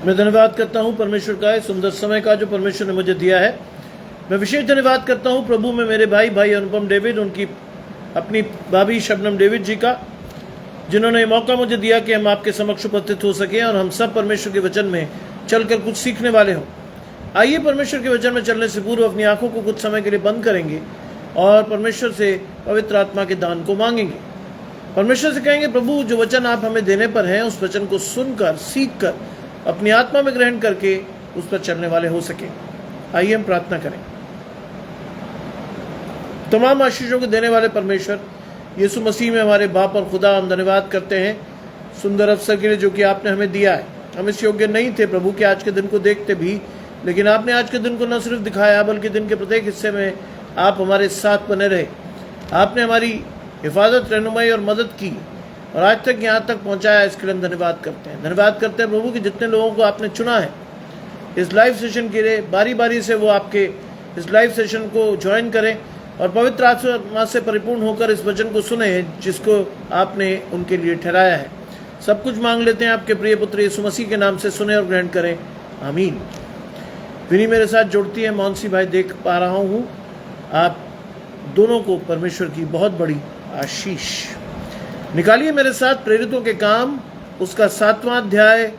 मैं धन्यवाद करता हूँ परमेश्वर का इस सुंदर समय का जो परमेश्वर ने मुझे दिया है। मैं विशेष धन्यवाद करता हूँ प्रभु में मेरे भाई अनुपम डेविड, उनकी अपनी भाभी शबनम डेविड जी का, जिन्होंने ये मौका मुझे दिया कि हम आपके समक्ष उपस्थित हो सकें और हम सब परमेश्वर के वचन में चलकर कुछ सीखने वाले हों। आइए परमेश्वर के वचन में चलने से पूर्व अपनी आंखों को कुछ समय के लिए बंद करेंगे और परमेश्वर से पवित्र आत्मा के दान को मांगेंगे। परमेश्वर से कहेंगे, प्रभु जो वचन आप हमें देने पर हैं उस वचन को सुनकर सीखकर अपनी आत्मा में ग्रहण करके उस पर चलने वाले हो सके। आइए हम प्रार्थना करें। तमाम आशीषों को देने वाले परमेश्वर यीशु मसीह में हमारे बाप और खुदा, हम धन्यवाद करते हैं सुंदर अवसर के लिए जो कि आपने हमें दिया है। हम इस योग्य नहीं थे प्रभु के आज के दिन को देखते भी, लेकिन आपने आज के दिन को न सिर्फ दिखाया बल्कि दिन के प्रत्येक हिस्से में आप हमारे साथ बने रहे। आपने हमारी हिफाजत, रहनुमाई और मदद की और आज तक यहाँ तक पहुँचाया। इसके लिए हम धन्यवाद करते हैं। धन्यवाद करते हैं प्रभु कि जितने लोगों को आपने चुना है इस लाइव सेशन के लिए, बारी बारी से वो आपके इस लाइव सेशन को ज्वाइन करें और पवित्र आत्मा से परिपूर्ण होकर इस वचन को सुने जिसको आपने उनके लिए ठहराया है। सब कुछ मांग लेते हैं आपके प्रिय पुत्र यीशु मसीह के नाम से, सुने और ग्रहण करें, आमीन। विनी मेरे साथ जुड़ती है, मौनसी भाई देख पा रहा हूँ। आप दोनों को परमेश्वर की बहुत बड़ी आशीष। निकालिए मेरे साथ प्रेरितों के काम उसका 7वां अध्याय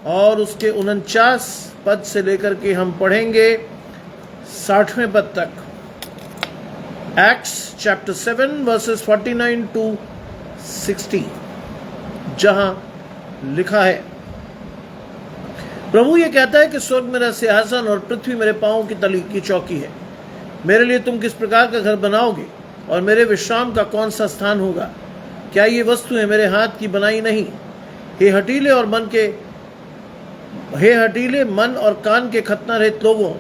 और उसके 49 पद से लेकर के हम पढ़ेंगे 60वें पद तक। Acts chapter 7 verses 49 to 60, जहां लिखा है, प्रभु ये कहता है कि स्वर्ग मेरा सिंहासन और पृथ्वी मेरे पांवों की तली की चौकी है। मेरे लिए तुम किस प्रकार का घर बनाओगे और मेरे विश्राम का कौन सा स्थान होगा? क्या ये वस्तुएं मेरे हाथ की बनाई नहीं? हे हठीले मन और कान के खतना रहित लोगों,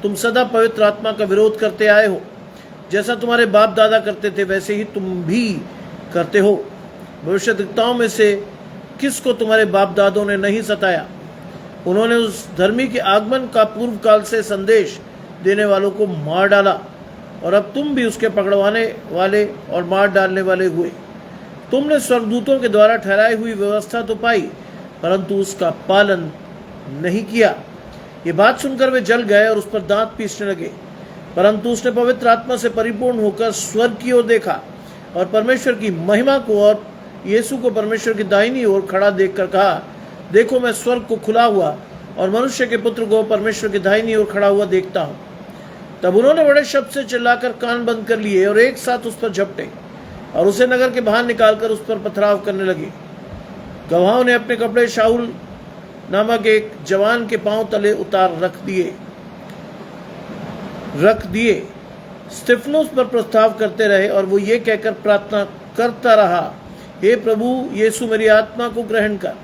तुम सदा पवित्र आत्मा का विरोध करते आए हो। जैसा तुम्हारे बाप दादा करते थे वैसे ही तुम भी करते हो। भविष्यद्वक्ताओं में से किसको तुम्हारे बाप दादों ने नहीं सताया? उन्होंने उस धर्मी के आगमन का पूर्व काल से संदेश देने वालों को मार डाला और अब तुम भी उसके पकड़वाने वाले और मार डालने वाले हुए। तुमने स्वर्गदूतों के द्वारा ठहराई हुई व्यवस्था तो पाई, परंतु उसका पालन नहीं किया। ये बात सुनकर वे जल गए और उस पर दांत पीसने लगे। परंतु उसने पवित्र आत्मा से परिपूर्ण होकर स्वर्ग की ओर देखा और परमेश्वर की महिमा को और यीशु को परमेश्वर की दाहिनी ओर खड़ा देखकर कहा, देखो मैं स्वर्ग को खुला हुआ और मनुष्य के पुत्र को परमेश्वर की दाहिनी ओर खड़ा हुआ देखता हूँ। तब उन्होंने बड़े शब्द से चिल्लाकर कान बंद कर लिए और एक साथ उस पर झपटे और उसे नगर के बाहर निकालकर उस पर पथराव करने लगे। गवाहों ने अपने कपड़े शाऊल नामक एक जवान के पांव तले उतार रख दिए। स्तिफनुस पर प्रस्ताव करते रहे और वो ये कहकर प्रार्थना करता रहा, हे प्रभु यीशु मेरी आत्मा को ग्रहण कर।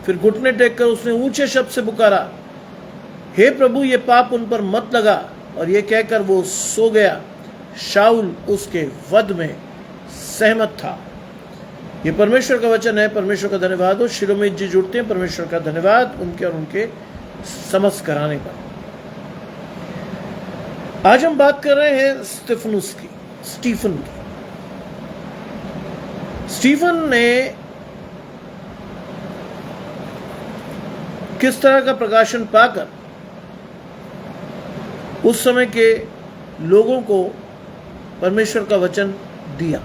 फिर घुटने टेककर उसने ऊंचे शब्द से पुकारा, हे प्रभु ये पाप उन पर मत लगा। और ये कहकर वो सो गया। शाऊल उसके वध में सहमत था। ये परमेश्वर का वचन है। परमेश्वर का धन्यवाद हो। शिरोमेत जी जुड़ते हैं, परमेश्वर का धन्यवाद उनके और उनके समझ कराने पर। आज हम बात कर रहे हैं स्टीफन की। स्टीफन ने किस तरह का प्रकाशन पाकर उस समय के लोगों को परमेश्वर का वचन दिया।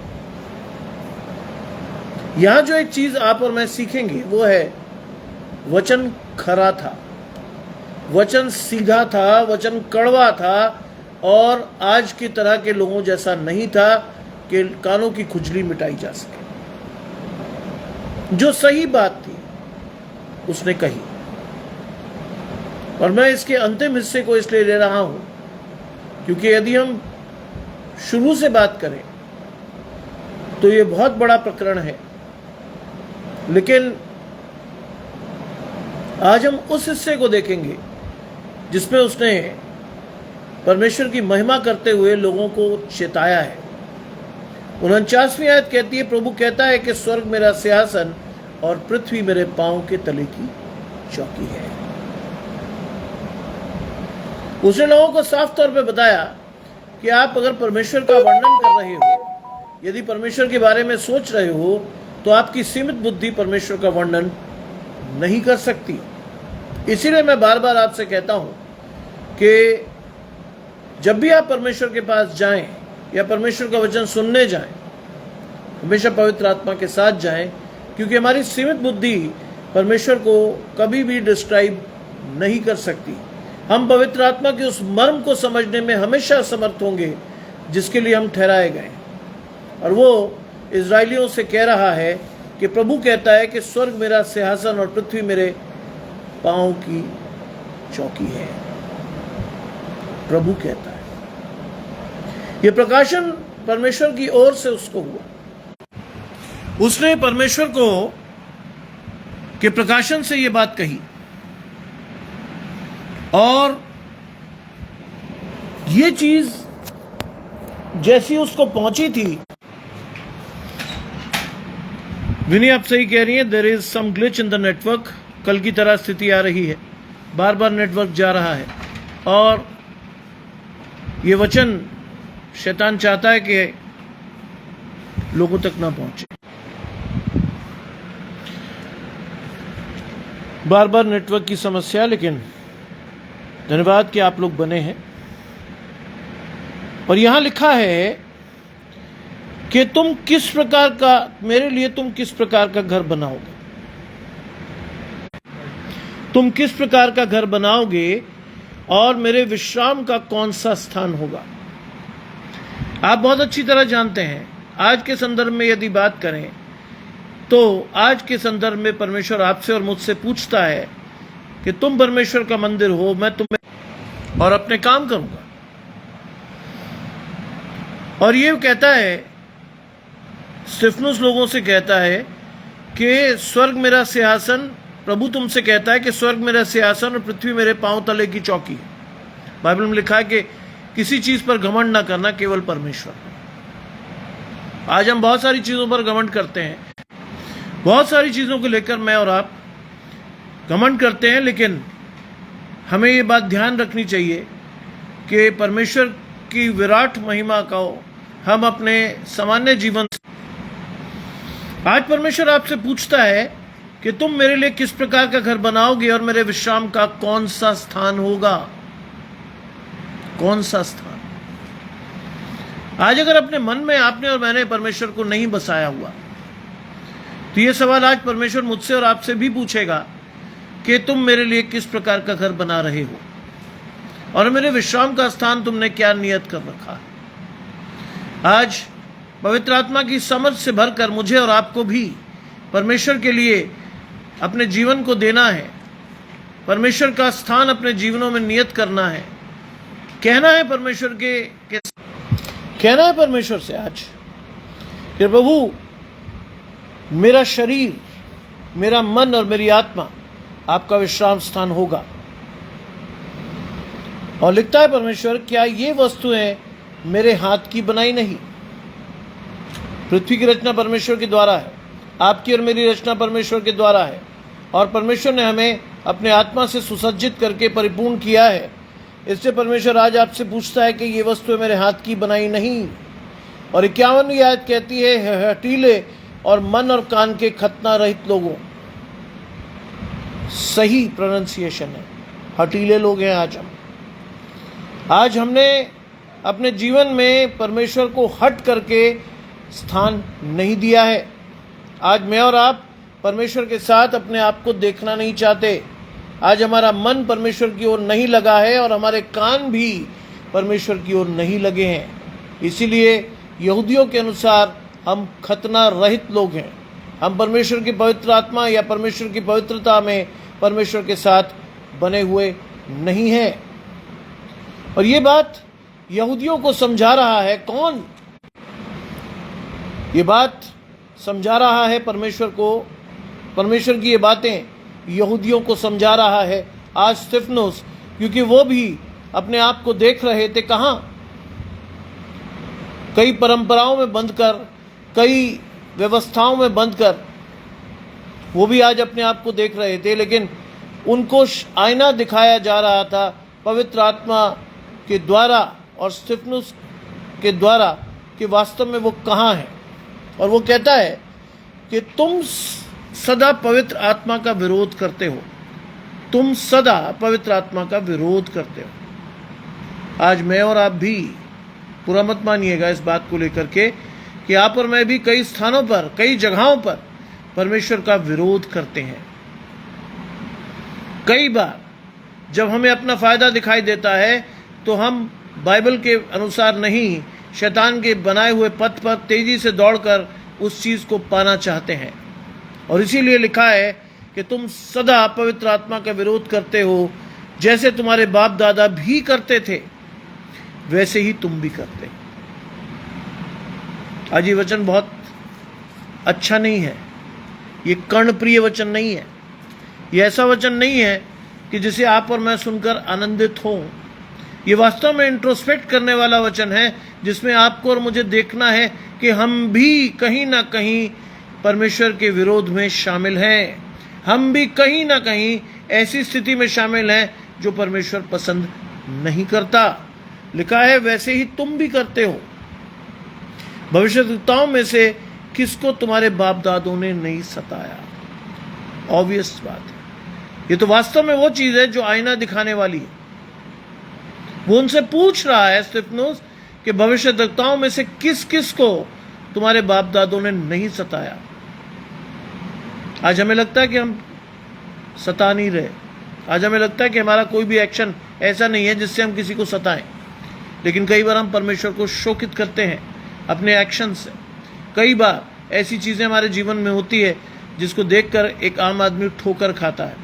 यहां जो एक चीज आप और मैं सीखेंगे वो है, वचन खरा था, वचन सीधा था, वचन कड़वा था और आज की तरह के लोगों जैसा नहीं था कि कानों की खुजली मिटाई जा सके। जो सही बात थी उसने कही। और मैं इसके अंतिम हिस्से को इसलिए ले रहा हूं क्योंकि यदि हम शुरू से बात करें तो ये बहुत बड़ा प्रकरण है, लेकिन आज हम उस हिस्से को देखेंगे जिसमें उसने परमेश्वर की महिमा करते हुए लोगों को चेताया है। 49वीं आयत कहती है, प्रभु कहता है कि स्वर्ग मेरा सिंहासन और पृथ्वी मेरे पांव के तले की चौकी है। उसने लोगों को साफ तौर पे बताया कि आप अगर परमेश्वर का वर्णन कर रहे हो, यदि परमेश्वर के बारे में सोच रहे हो, तो आपकी सीमित बुद्धि परमेश्वर का वर्णन नहीं कर सकती। इसीलिए मैं बार बार आपसे कहता हूं कि जब भी आप परमेश्वर के पास जाएं या परमेश्वर का वचन सुनने जाएं, हमेशा पवित्र आत्मा के साथ जाएं, क्योंकि हमारी सीमित बुद्धि परमेश्वर को कभी भी डिस्क्राइब नहीं कर सकती। हम पवित्र आत्मा के उस मर्म को समझने में हमेशा असमर्थ होंगे जिसके लिए हम ठहराए गए। और वो इजराइलियों से कह रहा है कि प्रभु कहता है कि स्वर्ग मेरा सिंहासन और पृथ्वी मेरे पांव की चौकी है। प्रभु कहता है, ये प्रकाशन परमेश्वर की ओर से उसको हुआ। उसने परमेश्वर को के प्रकाशन से ये बात कही और ये चीज जैसी उसको पहुंची थी। विनी आप सही कह रही हैं, there is some glitch in the network. कल की तरह स्थिति आ रही है, बार बार नेटवर्क जा रहा है और ये वचन शैतान चाहता है कि लोगों तक ना पहुंचे। बार बार नेटवर्क की समस्या, लेकिन धन्यवाद कि आप लोग बने हैं। और यहां लिखा है कि तुम किस प्रकार का, मेरे लिए तुम किस प्रकार का घर बनाओगे, तुम किस प्रकार का घर बनाओगे और मेरे विश्राम का कौन सा स्थान होगा। आप बहुत अच्छी तरह जानते हैं, आज के संदर्भ में यदि बात करें तो आज के संदर्भ में परमेश्वर आपसे और मुझसे पूछता है कि तुम परमेश्वर का मंदिर हो, मैं तुम्हें और अपने काम करूंगा। और ये कहता है, स्तिफनुस लोगों से कहता है कि स्वर्ग मेरा सिंहासन, प्रभु तुमसे कहता है कि स्वर्ग मेरा सिंहासन और पृथ्वी मेरे पांव तले की चौकी है। बाइबल में लिखा है कि किसी चीज पर घमंड ना करना, केवल परमेश्वर। आज हम बहुत सारी चीजों पर घमंड करते हैं, बहुत सारी चीजों को लेकर मैं और आप घमंड करते हैं, लेकिन हमें ये बात ध्यान रखनी चाहिए कि परमेश्वर की विराट महिमा को हम अपने सामान्य जीवन। आज परमेश्वर आपसे पूछता है कि तुम मेरे लिए किस प्रकार का घर बनाओगे और मेरे विश्राम का कौन सा स्थान होगा, कौन सा स्थान। आज अगर अपने मन में आपने और मैंने परमेश्वर को नहीं बसाया हुआ, तो यह सवाल आज परमेश्वर मुझसे और आपसे भी पूछेगा कि तुम मेरे लिए किस प्रकार का घर बना रहे हो और मेरे विश्राम का स्थान तुमने क्या नियत कर रखा। आज पवित्र आत्मा की समझ से भरकर मुझे और आपको भी परमेश्वर के लिए अपने जीवन को देना है, परमेश्वर का स्थान अपने जीवनों में नियत करना है, कहना है परमेश्वर के कहना है परमेश्वर से आज कि प्रभु मेरा शरीर, मेरा मन और मेरी आत्मा आपका विश्राम स्थान होगा। और लिखता है परमेश्वर, क्या ये वस्तुएं मेरे हाथ की बनाई नहीं। पृथ्वी की रचना परमेश्वर के द्वारा है, आपकी और मेरी रचना परमेश्वर के द्वारा है, और परमेश्वर ने हमें अपने आत्मा से सुसज्जित करके परिपूर्ण किया है। इससे परमेश्वर आज आपसे पूछता है कि ये वस्तुएं मेरे हाथ की बनाई नहीं। और 51वीं आयत कहती है, हठीले और मन और कान के खतना रहित लोगों। सही प्रोनाउंसिएशन है, हठीले लोग हैं आज हमने अपने जीवन में परमेश्वर को हट करके स्थान नहीं दिया है। आज मैं और आप परमेश्वर के साथ अपने आप को देखना नहीं चाहते। आज हमारा मन परमेश्वर की ओर नहीं लगा है और हमारे कान भी परमेश्वर की ओर नहीं लगे हैं। इसीलिए यहूदियों के अनुसार हम खतना रहित लोग हैं। हम परमेश्वर की पवित्र आत्मा या परमेश्वर की पवित्रता में परमेश्वर के साथ बने हुए नहीं हैं। और ये बात यहूदियों को समझा रहा है कौन? ये बात समझा रहा है परमेश्वर को। परमेश्वर की ये बातें यहूदियों को समझा रहा है आज स्तिफनुस, क्योंकि वो भी अपने आप को देख रहे थे कहाँ? कई परंपराओं में बंधकर, कई व्यवस्थाओं में बंधकर वो भी आज अपने आप को देख रहे थे, लेकिन उनको आईना दिखाया जा रहा था पवित्र आत्मा के द्वारा और स्तिफनुस के द्वारा कि वास्तव में वो कहाँ है। और वो कहता है कि तुम सदा पवित्र आत्मा का विरोध करते हो। तुम सदा पवित्र आत्मा का विरोध करते हो। आज मैं और आप भी, बुरा मत मानिएगा इस बात को लेकर के, कि आप और मैं भी कई स्थानों पर, कई जगहों पर परमेश्वर का विरोध करते हैं। कई बार जब हमें अपना फायदा दिखाई देता है तो हम बाइबल के अनुसार नहीं, शैतान के बनाए हुए पथ पर तेजी से दौड़कर उस चीज को पाना चाहते हैं। और इसीलिए लिखा है कि तुम सदा पवित्र आत्मा का विरोध करते हो, जैसे तुम्हारे बाप दादा भी करते थे वैसे ही तुम भी करते। आज ये वचन बहुत अच्छा नहीं है, ये कर्णप्रिय वचन नहीं है, ये ऐसा वचन नहीं है कि जिसे आप और मैं सुनकर आनंदित हों। ये वास्तव में इंट्रोस्पेक्ट करने वाला वचन है, जिसमें आपको और मुझे देखना है कि हम भी कहीं ना कहीं परमेश्वर के विरोध में शामिल हैं। हम भी कहीं ना कहीं ऐसी स्थिति में शामिल हैं जो परमेश्वर पसंद नहीं करता। लिखा है वैसे ही तुम भी करते हो। भविष्यद्वक्ताओं में से किसको तुम्हारे बाप दादों ने नहीं सताया? ऑब्वियस बात है। ये तो वास्तव में वो चीज है जो आईना दिखाने वाली है। वो उनसे पूछ रहा है स्तिफनुस कि भविष्यद्वक्ताओं में से किस किस को तुम्हारे बाप दादों ने नहीं सताया। आज हमें लगता है कि हम सता नहीं रहे। आज हमें लगता है कि हमारा कोई भी एक्शन ऐसा नहीं है जिससे हम किसी को सताएं। लेकिन कई बार हम परमेश्वर को शोकित करते हैं अपने एक्शन से। कई बार ऐसी चीजें हमारे जीवन में होती है जिसको देखकर एक आम आदमी ठोकर खाता है।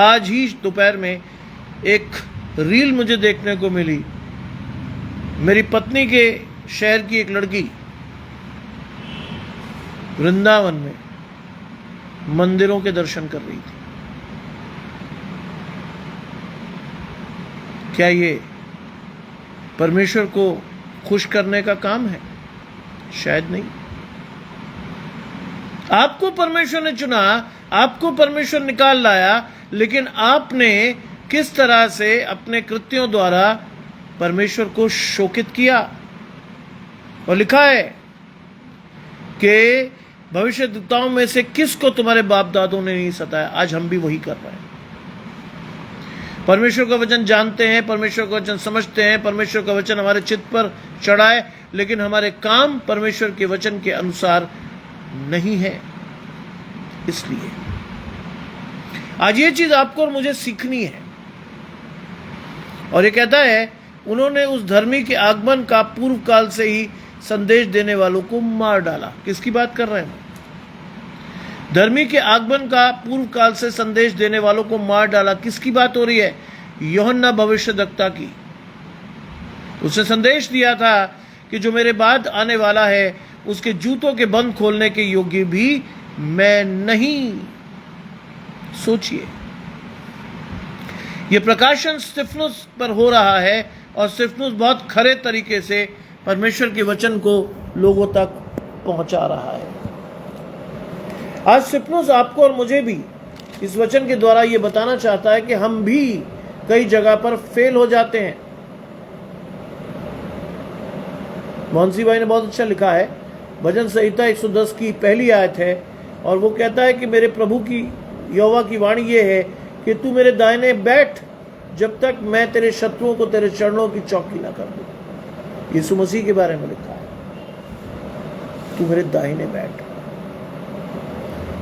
आज ही दोपहर में एक रील मुझे देखने को मिली। मेरी पत्नी के शहर की एक लड़की वृंदावन में मंदिरों के दर्शन कर रही थी। क्या ये परमेश्वर को खुश करने का काम है? शायद नहीं। आपको परमेश्वर ने चुना, आपको परमेश्वर निकाल लाया, लेकिन आपने किस तरह से अपने कृत्यों द्वारा परमेश्वर को शोकित किया। और लिखा है कि भविष्यद्वक्ताओं में से किसको तुम्हारे बाप दादों ने नहीं सताया। आज हम भी वही कर रहे हैं। परमेश्वर का वचन जानते हैं, परमेश्वर का वचन समझते हैं, परमेश्वर का वचन हमारे चित्त पर चढ़ा है, लेकिन हमारे काम परमेश्वर के वचन के अनुसार नहीं है। इसलिए आज ये चीज आपको और मुझे सीखनी है। और ये कहता है उन्होंने उस धर्मी के आगमन का पूर्व काल से ही संदेश देने वालों को मार डाला। किसकी बात कर रहे हैं? धर्मी के आगमन का पूर्व काल से संदेश देने वालों को मार डाला। किसकी बात हो रही है? यूहन्ना भविष्यद्वक्ता की। उसने संदेश दिया था कि जो मेरे बाद आने वाला है उसके जूतों के बंद खोलने के योग्य भी मैं नहीं। सोचिए, यह प्रकाशन स्तिफनुस पर हो रहा है और स्तिफनुस बहुत खरे तरीके से परमेश्वर के वचन को लोगों तक पहुंचा रहा है। आज स्तिफनुस आपको और मुझे भी इस वचन के द्वारा यह बताना चाहता है कि हम भी कई जगह पर फेल हो जाते हैं। मोहनसी भाई ने बहुत अच्छा लिखा है, भजन संहिता 110 की पहली आयत है, और वो कहता है कि मेरे प्रभु की यहोवा की वाणी ये है कि तू मेरे दाहिने बैठ जब तक मैं तेरे शत्रुओं को तेरे चरणों की चौकी ना कर दूं। यीशु मसीह के बारे में लिखा है, तू मेरे दाहिने बैठ।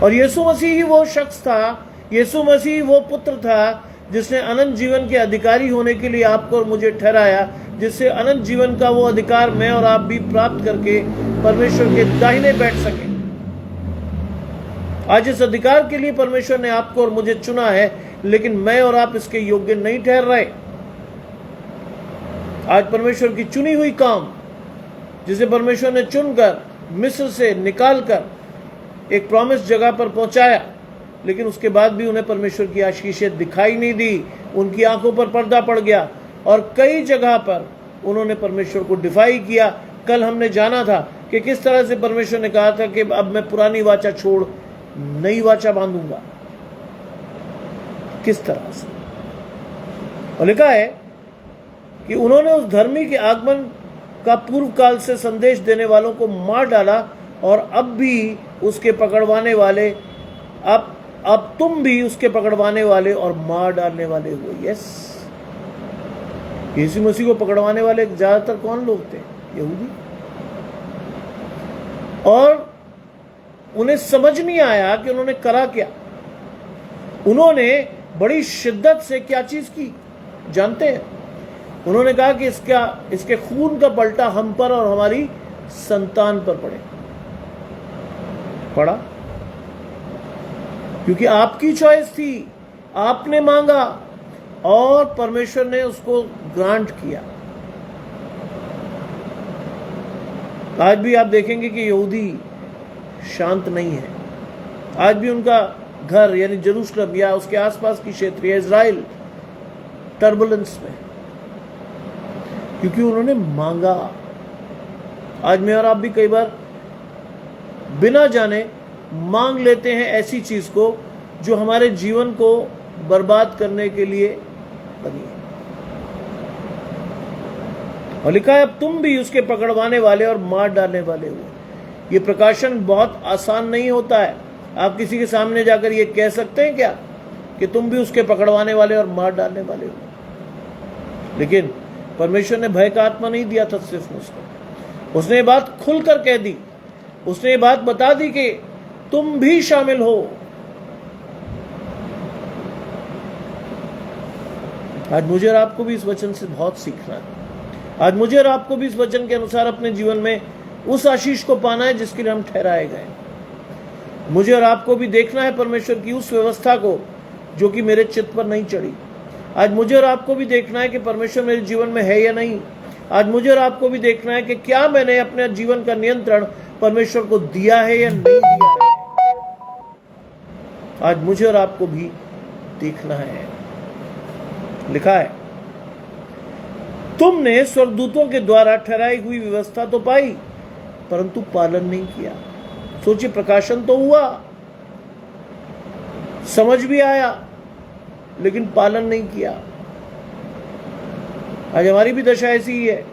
और यीशु मसीह ही वो शख्स था, यीशु मसीह वो पुत्र था जिसने अनंत जीवन के अधिकारी होने के लिए आपको और मुझे ठहराया, जिससे अनंत जीवन का वो अधिकार मैं और आप भी प्राप्त करके परमेश्वर के दाहिने बैठ सके। आज इस अधिकार के लिए परमेश्वर ने आपको और मुझे चुना है, लेकिन मैं और आप इसके योग्य नहीं ठहर रहे। आज परमेश्वर की चुनी हुई काम, जिसे परमेश्वर ने चुनकर मिस्र से निकालकर एक प्रॉमिस जगह पर पहुंचाया, लेकिन उसके बाद भी उन्हें परमेश्वर की आशीषें दिखाई नहीं दी। उनकी आंखों पर पर्दा पड़ गया और कई जगह पर उन्होंने परमेश्वर को डिफाई किया। कल हमने जाना था कि किस तरह से परमेश्वर ने कहा था कि अब मैं पुरानी वाचा छोड़ नई वाचा बांधूंगा। किस तरह से, और लिखा है कि उन्होंने उस धर्मी के आगमन का पूर्व काल से संदेश देने वालों को मार डाला, और अब भी उसके पकड़वाने वाले अब अब तुम भी उसके पकड़वाने वाले और मार डालने वाले हो। यस, यीशु मसीह को पकड़वाने वाले ज्यादातर कौन लोग थे? यहूदी। और उन्हें समझ नहीं आया कि उन्होंने करा क्या। उन्होंने बड़ी शिद्दत से क्या चीज की जानते हैं? उन्होंने कहा कि इसके खून का पलटा हम पर और हमारी संतान पर पड़ा, क्योंकि आपकी चॉइस थी, आपने मांगा और परमेश्वर ने उसको ग्रांट किया। आज भी आप देखेंगे कि यहूदी शांत नहीं है। आज भी उनका घर यानी जेरूशलेम या उसके आसपास की क्षेत्र या इजराइल टर्बुलेंस में, क्योंकि उन्होंने मांगा। आज मैं और आप भी कई बार बिना जाने मांग लेते हैं ऐसी चीज को जो हमारे जीवन को बर्बाद करने के लिए बनी है। और लिखा है अब तुम भी उसके पकड़वाने वाले और मार डालने वाले हो। ये प्रकाशन बहुत आसान नहीं होता है। आप किसी के सामने जाकर ये कह सकते हैं क्या कि तुम भी उसके पकड़वाने वाले और मार डालने वाले हो? लेकिन परमेश्वर ने भय का आत्मा नहीं दिया था सिर्फ उसको। उसने ये बात खुलकर कह दी। उसने ये बात बता दी कि तुम भी शामिल हो। आज मुझे और आपको भी इस वचन से बहुत सीखना है। आज मुझे और आपको भी इस वचन के अनुसार अपने जीवन में उस आशीष को पाना है जिसके लिए हम ठहराए गए। मुझे और आपको भी देखना है परमेश्वर की उस व्यवस्था को जो कि मेरे चित्त पर नहीं चढ़ी। आज मुझे और आपको भी देखना है कि परमेश्वर मेरे जीवन में है या नहीं। आज मुझे और आपको भी देखना है कि क्या मैंने अपने जीवन का नियंत्रण परमेश्वर को दिया है या नहीं दिया है। आज मुझे और आपको भी देखना है। लिखा है तुमने स्वर्गदूतों के द्वारा ठहराई हुई व्यवस्था तो पाई परंतु पालन नहीं किया। सोचिए, प्रकाशन तो हुआ, समझ भी आया, लेकिन पालन नहीं किया। आज हमारी भी दशा ऐसी ही है।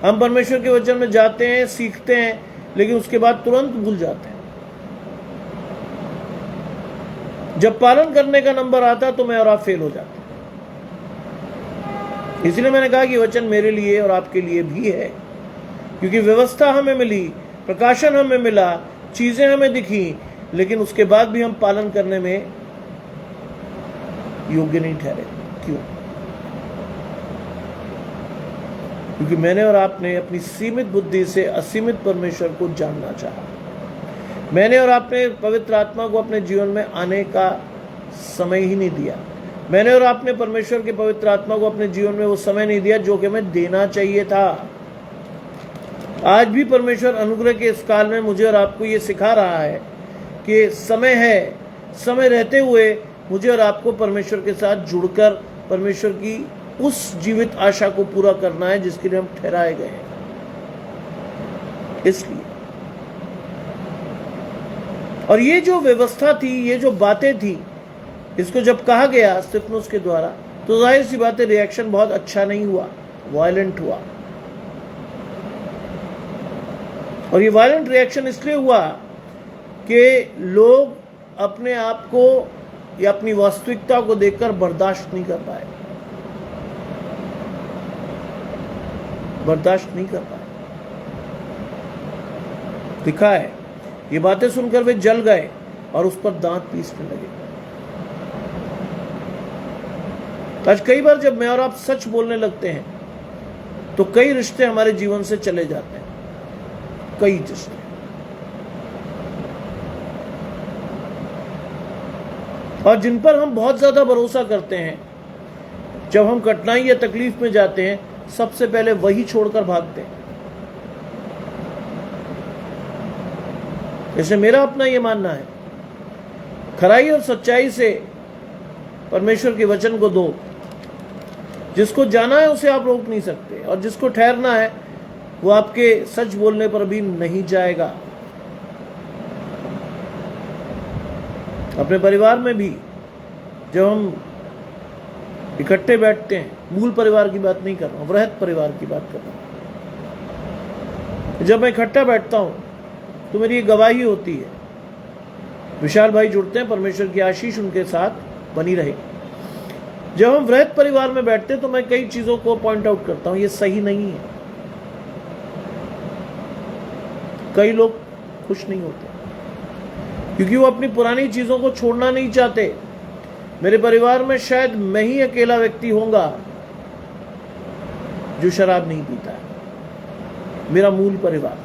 हम परमेश्वर के वचन में जाते हैं, सीखते हैं, लेकिन उसके बाद तुरंत भूल जाते हैं। जब पालन करने का नंबर आता तो मैं और आप फेल हो जाते हैं। इसलिए मैंने कहा कि वचन मेरे लिए और आपके लिए भी है, क्योंकि व्यवस्था हमें मिली, प्रकाशन हमें मिला, चीजें हमें दिखी, लेकिन उसके बाद भी हम पालन करने में योग्य नहीं ठहरे। क्यों? क्योंकि मैंने और आपने अपनी सीमित बुद्धि से असीमित परमेश्वर को जानना चाहा। मैंने और आपने पवित्र आत्मा को अपने जीवन में आने का समय ही नहीं दिया। मैंने और आपने परमेश्वर के पवित्र आत्मा को अपने जीवन में वो समय नहीं दिया जो कि हमें देना चाहिए था। आज भी परमेश्वर अनुग्रह के इस काल में मुझे और आपको ये सिखा रहा है कि समय है, समय रहते हुए मुझे और आपको परमेश्वर के साथ जुड़कर परमेश्वर की उस जीवित आशा को पूरा करना है जिसके लिए हम ठहराए गए हैं। इसलिए और ये जो व्यवस्था थी, ये जो बातें थी, इसको जब कहा गया स्तिफनुस के द्वारा, तो जाहिर सी बात है रिएक्शन बहुत अच्छा नहीं हुआ, वायलेंट हुआ। और ये वायलेंट रिएक्शन इसलिए हुआ कि लोग अपने आप को या अपनी वास्तविकता को देखकर बर्दाश्त नहीं कर पाए, बर्दाश्त नहीं कर पाए। लिखा है ये बातें सुनकर वे जल गए और उस पर दांत पीसने लगे। आज कई बार जब मैं और आप सच बोलने लगते हैं तो कई रिश्ते हमारे जीवन से चले जाते हैं, कई रिश्ते। और जिन पर हम बहुत ज्यादा भरोसा करते हैं, जब हम कठिनाई या तकलीफ में जाते हैं, सबसे पहले वही छोड़कर भागते हैं। जैसे मेरा अपना ये मानना है, खराई और सच्चाई से परमेश्वर के वचन को दो। जिसको जाना है उसे आप रोक नहीं सकते, और जिसको ठहरना है वो आपके सच बोलने पर भी नहीं जाएगा। अपने परिवार में भी जब हम इकट्ठे बैठते हैं, मूल परिवार की बात नहीं कर रहा हूं, वृहत परिवार की बात कर रहा हूं। जब मैं इकट्ठा बैठता हूं तो मेरी ये गवाही होती है, विशाल भाई जुड़ते हैं, परमेश्वर की आशीष उनके साथ बनी रहे। जब हम वृहद परिवार में बैठते हैं तो मैं कई चीजों को पॉइंट आउट करता हूं, ये सही नहीं है। कई लोग खुश नहीं होते क्योंकि वो अपनी पुरानी चीजों को छोड़ना नहीं चाहते। मेरे परिवार में शायद मैं ही अकेला व्यक्ति होऊंगा जो शराब नहीं पीता है, मेरा मूल परिवार।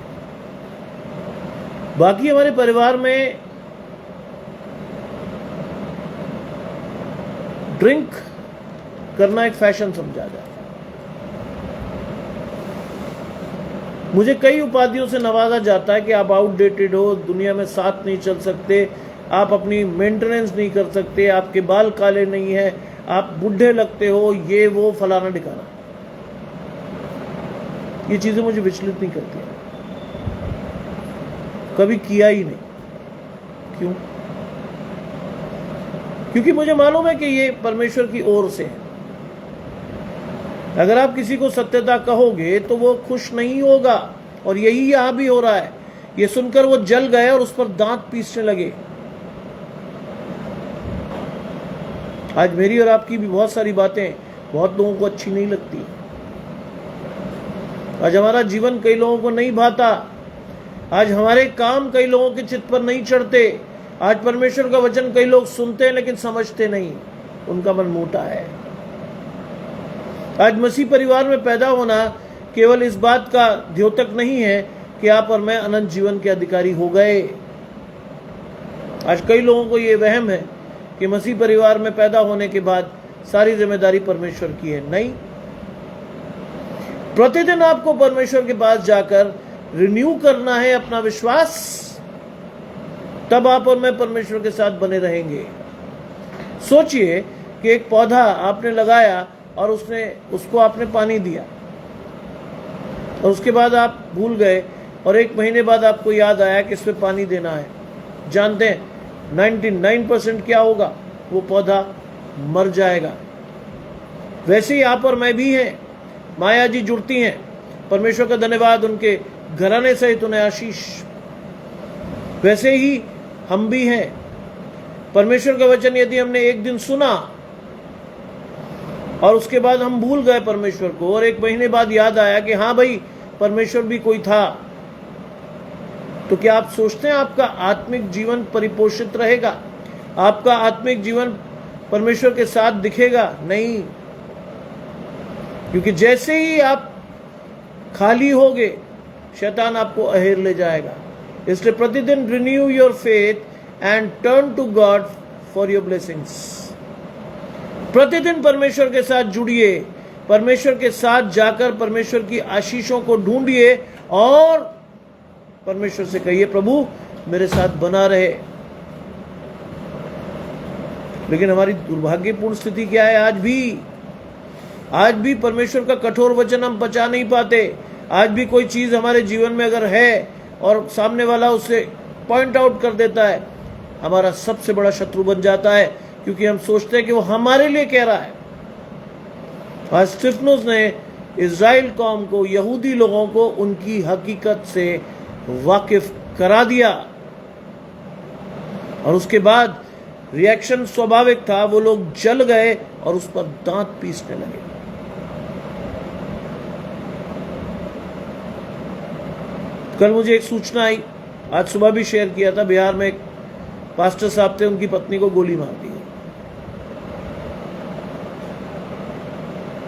बाकी हमारे परिवार में ड्रिंक करना एक फैशन समझा जाता है। मुझे कई उपाधियों से नवाजा जाता है कि आप आउटडेटेड हो, दुनिया में साथ नहीं चल सकते, आप अपनी मेंटेनेंस नहीं कर सकते, आपके बाल काले नहीं है, आप बूढ़े लगते हो, ये वो फलाना ढिकाना। ये चीजें मुझे विचलित नहीं करती, कभी किया ही नहीं। क्यों? क्योंकि मुझे मालूम है कि ये परमेश्वर की ओर से है। अगर आप किसी को सत्यता कहोगे तो वो खुश नहीं होगा, और यही यहां भी हो रहा है। ये सुनकर वो जल गए और उस पर दांत पीसने लगे। आज मेरी और आपकी भी बहुत सारी बातें बहुत लोगों को अच्छी नहीं लगती। आज हमारा जीवन कई लोगों को नहीं भाता। आज हमारे काम कई लोगों के चित्त पर नहीं चढ़ते। आज परमेश्वर का वचन कई लोग सुनते हैं लेकिन समझते नहीं, उनका मन मोटा है। आज मसीह परिवार में पैदा होना केवल इस बात का द्योतक नहीं है कि आप और मैं अनंत जीवन के अधिकारी हो गए। आज कई लोगों को यह वहम है कि मसीह परिवार में पैदा होने के बाद सारी जिम्मेदारी परमेश्वर की है। नहीं, प्रतिदिन आपको परमेश्वर के पास जाकर रिन्यू करना है अपना विश्वास, तब आप और मैं परमेश्वर के साथ बने रहेंगे। सोचिए कि एक पौधा आपने लगाया और उसको आपने पानी दिया, और उसके बाद आप भूल गए, और 1 महीने बाद आपको याद आया कि इस पे पानी देना है। जानते हैं 99% क्या होगा? वो पौधा मर जाएगा। वैसे ही आप और मैं भी हैं। माया जी जुड़ती हैं, परमेश्वर का धन्यवाद, उनके घराने सहित उन्हें आशीष। वैसे ही हम भी हैं। परमेश्वर का वचन यदि हमने एक दिन सुना और उसके बाद हम भूल गए परमेश्वर को, और 1 महीने बाद याद आया कि हाँ भाई परमेश्वर भी कोई था, तो क्या आप सोचते हैं आपका आत्मिक जीवन परिपोषित रहेगा? आपका आत्मिक जीवन परमेश्वर के साथ दिखेगा? नहीं, क्योंकि जैसे ही आप खाली होगे शैतान आपको अहेर ले जाएगा। इसलिए प्रतिदिन renew your faith and turn to God for your blessings. प्रतिदिन परमेश्वर के साथ जुड़िए, परमेश्वर के साथ जाकर परमेश्वर की आशीषों को ढूंढिए और परमेश्वर से कहिए प्रभु मेरे साथ बना रहे। लेकिन हमारी दुर्भाग्यपूर्ण स्थिति क्या है? आज भी परमेश्वर का कठोर वचन हम पचा नहीं पाते। आज भी कोई चीज हमारे जीवन में अगर है और सामने वाला उसे पॉइंट आउट कर देता है, हमारा सबसे बड़ा शत्रु बन जाता है, क्योंकि हम सोचते हैं कि वो हमारे लिए कह रहा है। आज स्तिफनुस ने इज़राइल कौम को, यहूदी लोगों को उनकी हकीकत से वाकिफ करा दिया, और उसके बाद रिएक्शन स्वाभाविक था, वो लोग जल गए और उस पर दांत पीसने लगे। कल मुझे एक सूचना आई, आज सुबह भी शेयर किया था, बिहार में एक पास्टर साहब थे, उनकी पत्नी को गोली मार दी।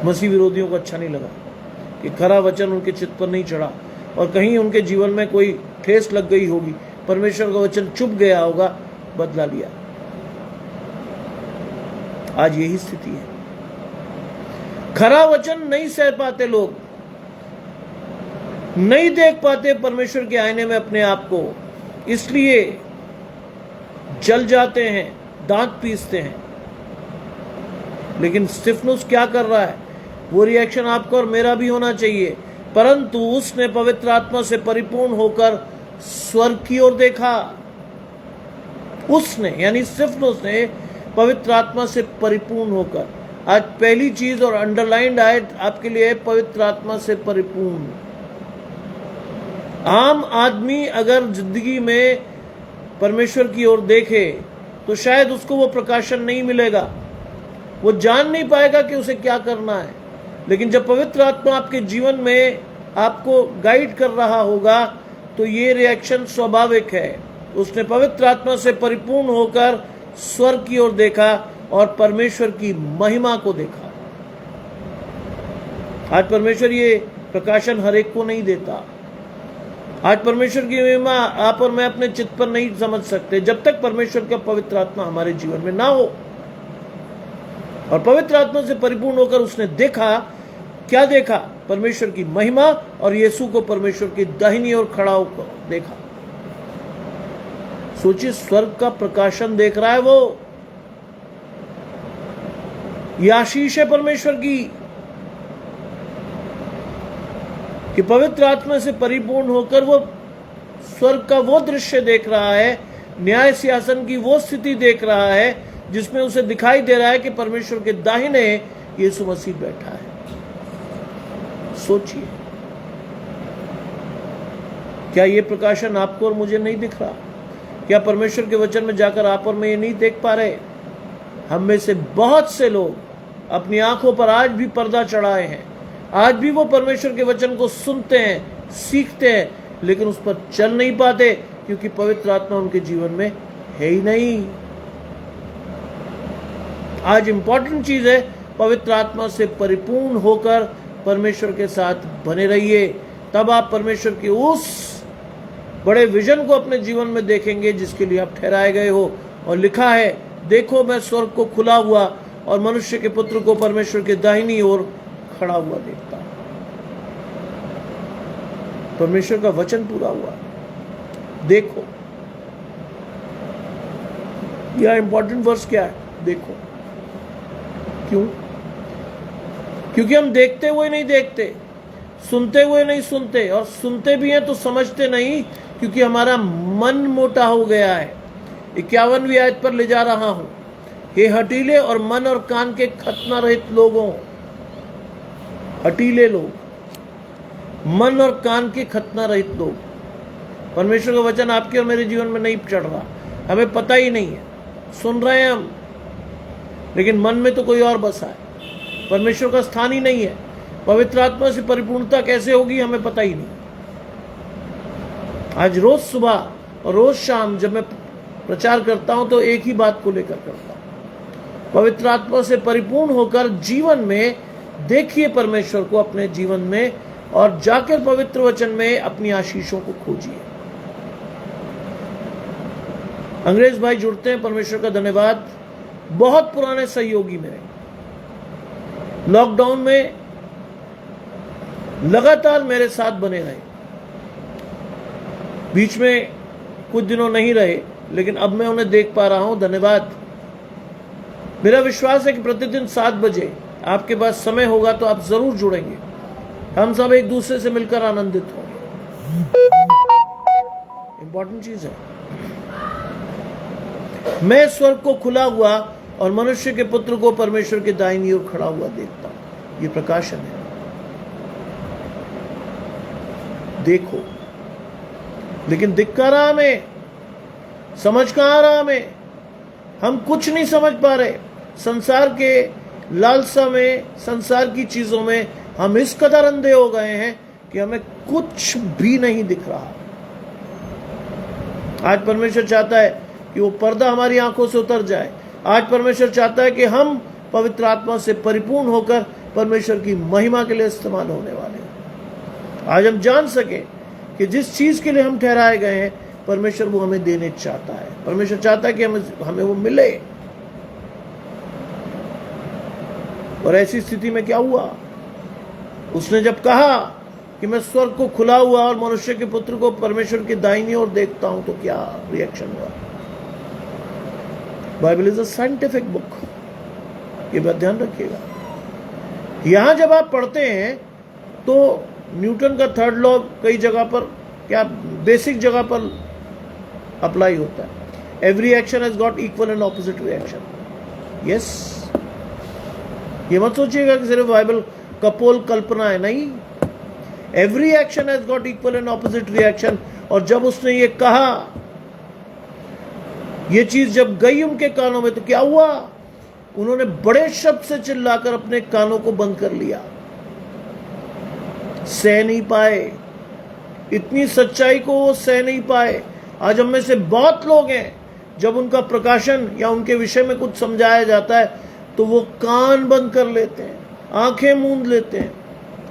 मसीह विरोधियों को अच्छा नहीं लगा कि खरा वचन उनके चित्त पर नहीं चढ़ा, और कहीं उनके जीवन में कोई ठेस लग गई होगी, परमेश्वर का वचन चुप गया होगा, बदला लिया। आज यही स्थिति है। खरा वचन नहीं सह पाते लोग, नहीं देख पाते परमेश्वर के आईने में अपने आप को, इसलिए जल जाते हैं, दांत पीसते हैं। लेकिन स्तिफनुस क्या कर रहा है? वो रिएक्शन आपको और मेरा भी होना चाहिए, परंतु उसने पवित्र आत्मा से परिपूर्ण होकर स्वर्ग की ओर देखा। उसने यानी स्तिफनुस ने पवित्र आत्मा से परिपूर्ण होकर, आज पहली चीज और अंडरलाइंड आयत आपके लिए, पवित्र आत्मा से परिपूर्ण। आम आदमी अगर जिंदगी में परमेश्वर की ओर देखे तो शायद उसको वो प्रकाशन नहीं मिलेगा, वो जान नहीं पाएगा कि उसे क्या करना है। लेकिन जब पवित्र आत्मा आपके जीवन में आपको गाइड कर रहा होगा तो ये रिएक्शन स्वाभाविक है। उसने पवित्र आत्मा से परिपूर्ण होकर स्वर्ग की ओर देखा और परमेश्वर की महिमा को देखा। आज परमेश्वर ये प्रकाशन हर एक को नहीं देता। आज परमेश्वर की महिमा आप और मैं अपने चित्त पर नहीं समझ सकते जब तक परमेश्वर का पवित्र आत्मा हमारे जीवन में ना हो। और पवित्र आत्मा से परिपूर्ण होकर उसने देखा, क्या देखा? परमेश्वर की महिमा और यीशु को परमेश्वर की दाहिनी ओर खड़ा होकर देखा। सोचिए, स्वर्ग का प्रकाशन देख रहा है वो। यह आशीष है परमेश्वर की कि पवित्र आत्मा से परिपूर्ण होकर वो स्वर्ग का वो दृश्य देख रहा है, न्याय सिंहासन की वो स्थिति देख रहा है जिसमें उसे दिखाई दे रहा है कि परमेश्वर के दाहिने यीशु मसीह बैठा है। सोचिए, क्या ये प्रकाशन आपको और मुझे नहीं दिख रहा? क्या परमेश्वर के वचन में जाकर आप और मैं ये नहीं देख पा रहे? हम में से बहुत से लोग अपनी आंखों पर आज भी पर्दा चढ़ाए हैं, आज भी वो परमेश्वर के वचन को सुनते हैं, सीखते हैं, लेकिन उस पर चल नहीं पाते क्योंकि पवित्र आत्मा उनके जीवन में है ही नहीं। आज इंपॉर्टेंट चीज है, पवित्र आत्मा से परिपूर्ण होकर परमेश्वर के साथ बने रहिए, तब आप परमेश्वर के उस बड़े विजन को अपने जीवन में देखेंगे जिसके लिए आप ठहराए गए हो। और लिखा है, देखो मैं स्वर्ग को खुला हुआ और मनुष्य के पुत्र को परमेश्वर के दाहिनी ओर खड़ा हुआ देखता हूं। परमेश्वर का वचन पूरा हुआ। देखो, यह इंपॉर्टेंट वर्स क्या है? देखो। क्यों? क्योंकि हम देखते हुए नहीं देखते, सुनते हुए नहीं सुनते, और सुनते भी हैं तो समझते नहीं क्योंकि हमारा मन मोटा हो गया है। 51वीं आयत पर ले जा रहा हूं। हे हठीले और मन और कान के खतना रहित लोगों, हठीले लोग, मन और कान के खतना रहित लोग, परमेश्वर का वचन आपके और मेरे जीवन में नहीं चढ़ रहा, हमें पता ही नहीं है, सुन रहे हैं हम लेकिन मन में तो कोई और बसा है, परमेश्वर का स्थान ही नहीं है। पवित्र आत्मा से परिपूर्णता कैसे होगी हमें पता ही नहीं। आज रोज सुबह और रोज शाम जब मैं प्रचार करता हूं तो एक ही बात को लेकर करता हूं, पवित्र आत्मा से परिपूर्ण होकर जीवन में देखिए परमेश्वर को अपने जीवन में, और जाकर पवित्र वचन में अपनी आशीषों को खोजिए। अंग्रेज भाई जुड़ते हैं, परमेश्वर का धन्यवाद। बहुत पुराने सहयोगी मेरे, लॉकडाउन में लगातार मेरे साथ बने रहे। बीच में कुछ दिनों नहीं रहे, लेकिन अब मैं उन्हें देख पा रहा हूं। धन्यवाद। मेरा विश्वास है कि प्रतिदिन 7 बजे आपके पास समय होगा तो आप जरूर जुड़ेंगे। हम सब एक दूसरे से मिलकर आनंदित होंगे। इंपॉर्टेंट चीज है। मैं स्वर्ग को खुला हुआ और मनुष्य के पुत्र को परमेश्वर के दाहिनी ओर खड़ा हुआ देखता हूं। ये प्रकाशन है। देखो, लेकिन दिख कहां रहा हमें, समझ कहां रहा हमें? हम कुछ नहीं समझ पा रहे। संसार के लालसा में, संसार की चीजों में हम इस कदर अंधे हो गए हैं कि हमें कुछ भी नहीं दिख रहा। आज परमेश्वर चाहता है कि वो पर्दा हमारी आंखों से उतर जाए। आज परमेश्वर चाहता है कि हम पवित्र आत्मा से परिपूर्ण होकर परमेश्वर की महिमा के लिए इस्तेमाल होने वाले हैं। आज हम जान सके कि जिस चीज के लिए हम ठहराए गए हैं, परमेश्वर वो हमें देने चाहता है। परमेश्वर चाहता है कि हमें वो मिले। और ऐसी स्थिति में क्या हुआ? उसने जब कहा कि मैं स्वर्ग को खुला हुआ और मनुष्य के पुत्र को परमेश्वर की दाहिनी ओर देखता हूं, तो क्या रिएक्शन हुआ? Bible is a scientific book, ये बात ध्यान रखिएगा। यहां जब आप पढ़ते हैं तो न्यूटन का 3rd लॉ कई जगह पर, क्या बेसिक जगह पर अप्लाई होता है। Every action has got equal and opposite reaction. Yes, ये मत सोचिएगा कि सिर्फ बाइबल कपोल कल्पना है, नहीं। Every action has got equal and opposite reaction. और जब उसने ये कहा ये चीज जब गई उनके कानों में तो क्या हुआ, उन्होंने बड़े शब्द से चिल्लाकर अपने कानों को बंद कर लिया, सह नहीं पाए, इतनी सच्चाई को वो सह नहीं पाए। आज हम में से बहुत लोग हैं, जब उनका प्रकाशन या उनके विषय में कुछ समझाया जाता है तो वो कान बंद कर लेते हैं, आंखें मूंद लेते हैं,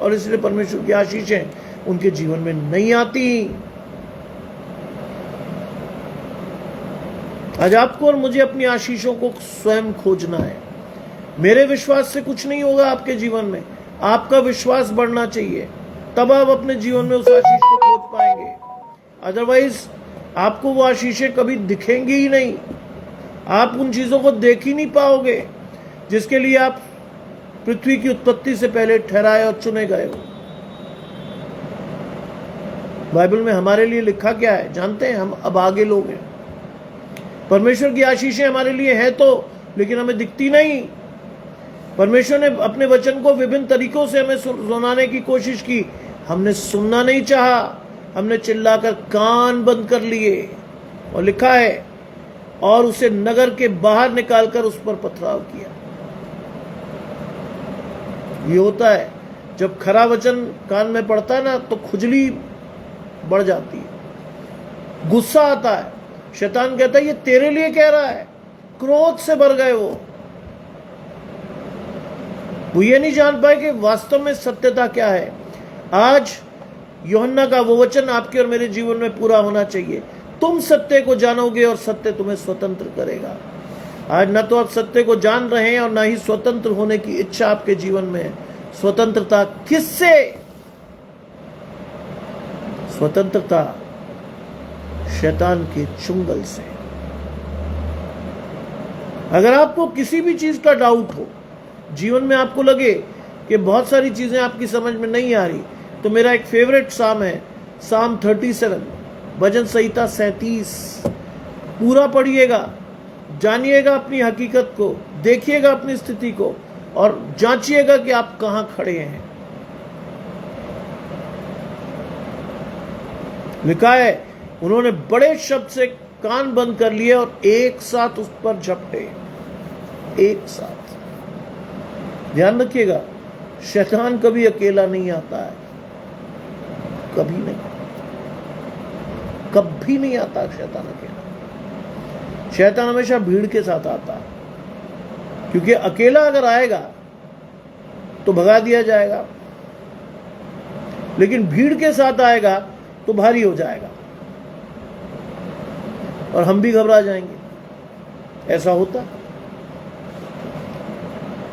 और इसलिए परमेश्वर की आशीषें उनके जीवन में नहीं आती। आज आपको और मुझे अपनी आशीषों को स्वयं खोजना है। मेरे विश्वास से कुछ नहीं होगा आपके जीवन में, आपका विश्वास बढ़ना चाहिए, तब आप अपने जीवन में उस आशीष को खोज पाएंगे। अदरवाइज आपको वो आशीषें कभी दिखेंगी ही नहीं, आप उन चीजों को देख ही नहीं पाओगे जिसके लिए आप पृथ्वी की उत्पत्ति से पहले ठहराए और चुने गए हो। बाइबल में हमारे लिए लिखा क्या है जानते हैं? हम अभागे लोग हैं। परमेश्वर की आशीषें हमारे लिए है तो, लेकिन हमें दिखती नहीं। परमेश्वर ने अपने वचन को विभिन्न तरीकों से हमें सुनाने की कोशिश की, हमने सुनना नहीं चाहा, हमने चिल्लाकर कान बंद कर लिए। और लिखा है, और उसे नगर के बाहर निकालकर उस पर पथराव किया। ये होता है जब खरा वचन कान में पड़ता है ना, तो खुजली बढ़ जाती है, गुस्सा आता है। शैतान कहता है ये तेरे लिए कह रहा है, क्रोध से भर गए वो ये नहीं जान पाए कि वास्तव में सत्यता क्या है। आज यूहन्ना का वो वचन आपके और मेरे जीवन में पूरा होना चाहिए, तुम सत्य को जानोगे और सत्य तुम्हें स्वतंत्र करेगा। आज न तो आप सत्य को जान रहे हैं और ना ही स्वतंत्र होने की इच्छा आपके जीवन में है। स्वतंत्रता किससे? स्वतंत्रता शैतान के चुंगल से। अगर आपको किसी भी चीज का डाउट हो, जीवन में आपको लगे कि बहुत सारी चीजें आपकी समझ में नहीं आ रही, तो मेरा एक फेवरेट साम है, साम 37, भजन संहिता 37। पूरा पढ़िएगा, जानिएगा अपनी हकीकत को, देखिएगा अपनी स्थिति को और जांचिएगा कि आप कहां खड़े हैं। लिखा है, उन्होंने बड़े शब्द से कान बंद कर लिए और एक साथ उस पर झपटे, एक साथ। ध्यान रखिएगा, शैतान कभी अकेला नहीं आता है, कभी नहीं, कभी नहीं आता शैतान अकेला। शैतान हमेशा भीड़ के साथ आता है, क्योंकि अकेला अगर आएगा तो भगा दिया जाएगा, लेकिन भीड़ के साथ आएगा तो भारी हो जाएगा और हम भी घबरा जाएंगे। ऐसा होता।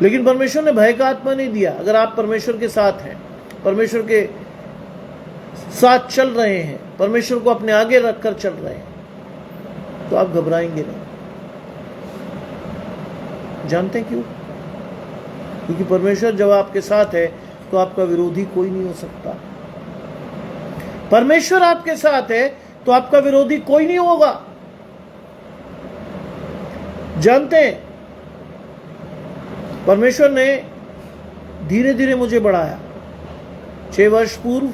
लेकिन परमेश्वर ने भय का आत्मा नहीं दिया। अगर आप परमेश्वर के साथ हैं, परमेश्वर के साथ चल रहे हैं, परमेश्वर को अपने आगे रखकर चल रहे हैं, तो आप घबराएंगे नहीं। जानते हैं क्यों? क्योंकि परमेश्वर जब आपके साथ है तो आपका विरोधी कोई नहीं हो सकता। परमेश्वर आपके साथ है तो आपका विरोधी कोई नहीं होगा। जानते हैं, परमेश्वर ने धीरे धीरे मुझे बढ़ाया। 6 वर्ष पूर्व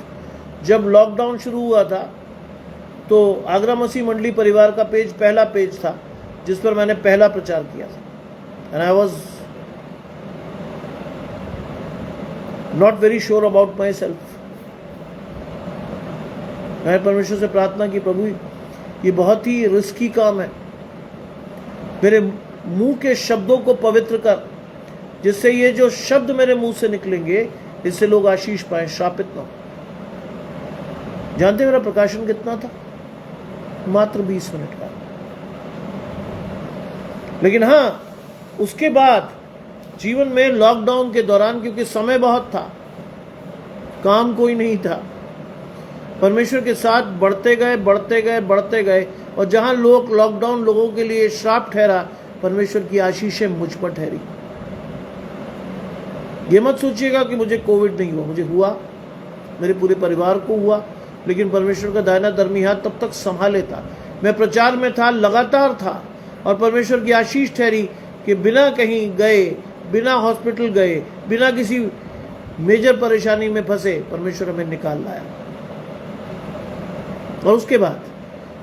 जब लॉकडाउन शुरू हुआ था, तो आगरा मसीह मंडली परिवार का पेज पहला पेज था जिस पर मैंने पहला प्रचार किया था। And I was not very sure about my self. मैंने परमेश्वर से प्रार्थना की, प्रभु ये बहुत ही रिस्की काम है, मेरे मुंह के शब्दों को पवित्र कर, जिससे ये जो शब्द मेरे मुंह से निकलेंगे इससे लोग आशीष पाए, श्रापित न हो। जानते मेरा प्रकाशन कितना था? मात्र 20 मिनट का। लेकिन हां, उसके बाद जीवन में लॉकडाउन के दौरान, क्योंकि समय बहुत था, काम कोई नहीं था, परमेश्वर के साथ बढ़ते गए बढ़ते गए बढ़ते गए, और जहां लोग लॉकडाउन लोगों के लिए श्राप ठहरा, परमेश्वर की आशीषें मुझ पर ठहरी। ये मत सोचिएगा कि मुझे कोविड नहीं हुआ, मुझे हुआ, मेरे पूरे परिवार को हुआ, लेकिन परमेश्वर का दाहिना दरमी हाथ तब तक संभाले था। मैं प्रचार में था, लगातार था, और परमेश्वर की आशीष ठहरी कि बिना कहीं गए, बिना हॉस्पिटल गए, बिना किसी मेजर परेशानी में फंसे, परमेश्वर हमें निकाल लाया। और उसके बाद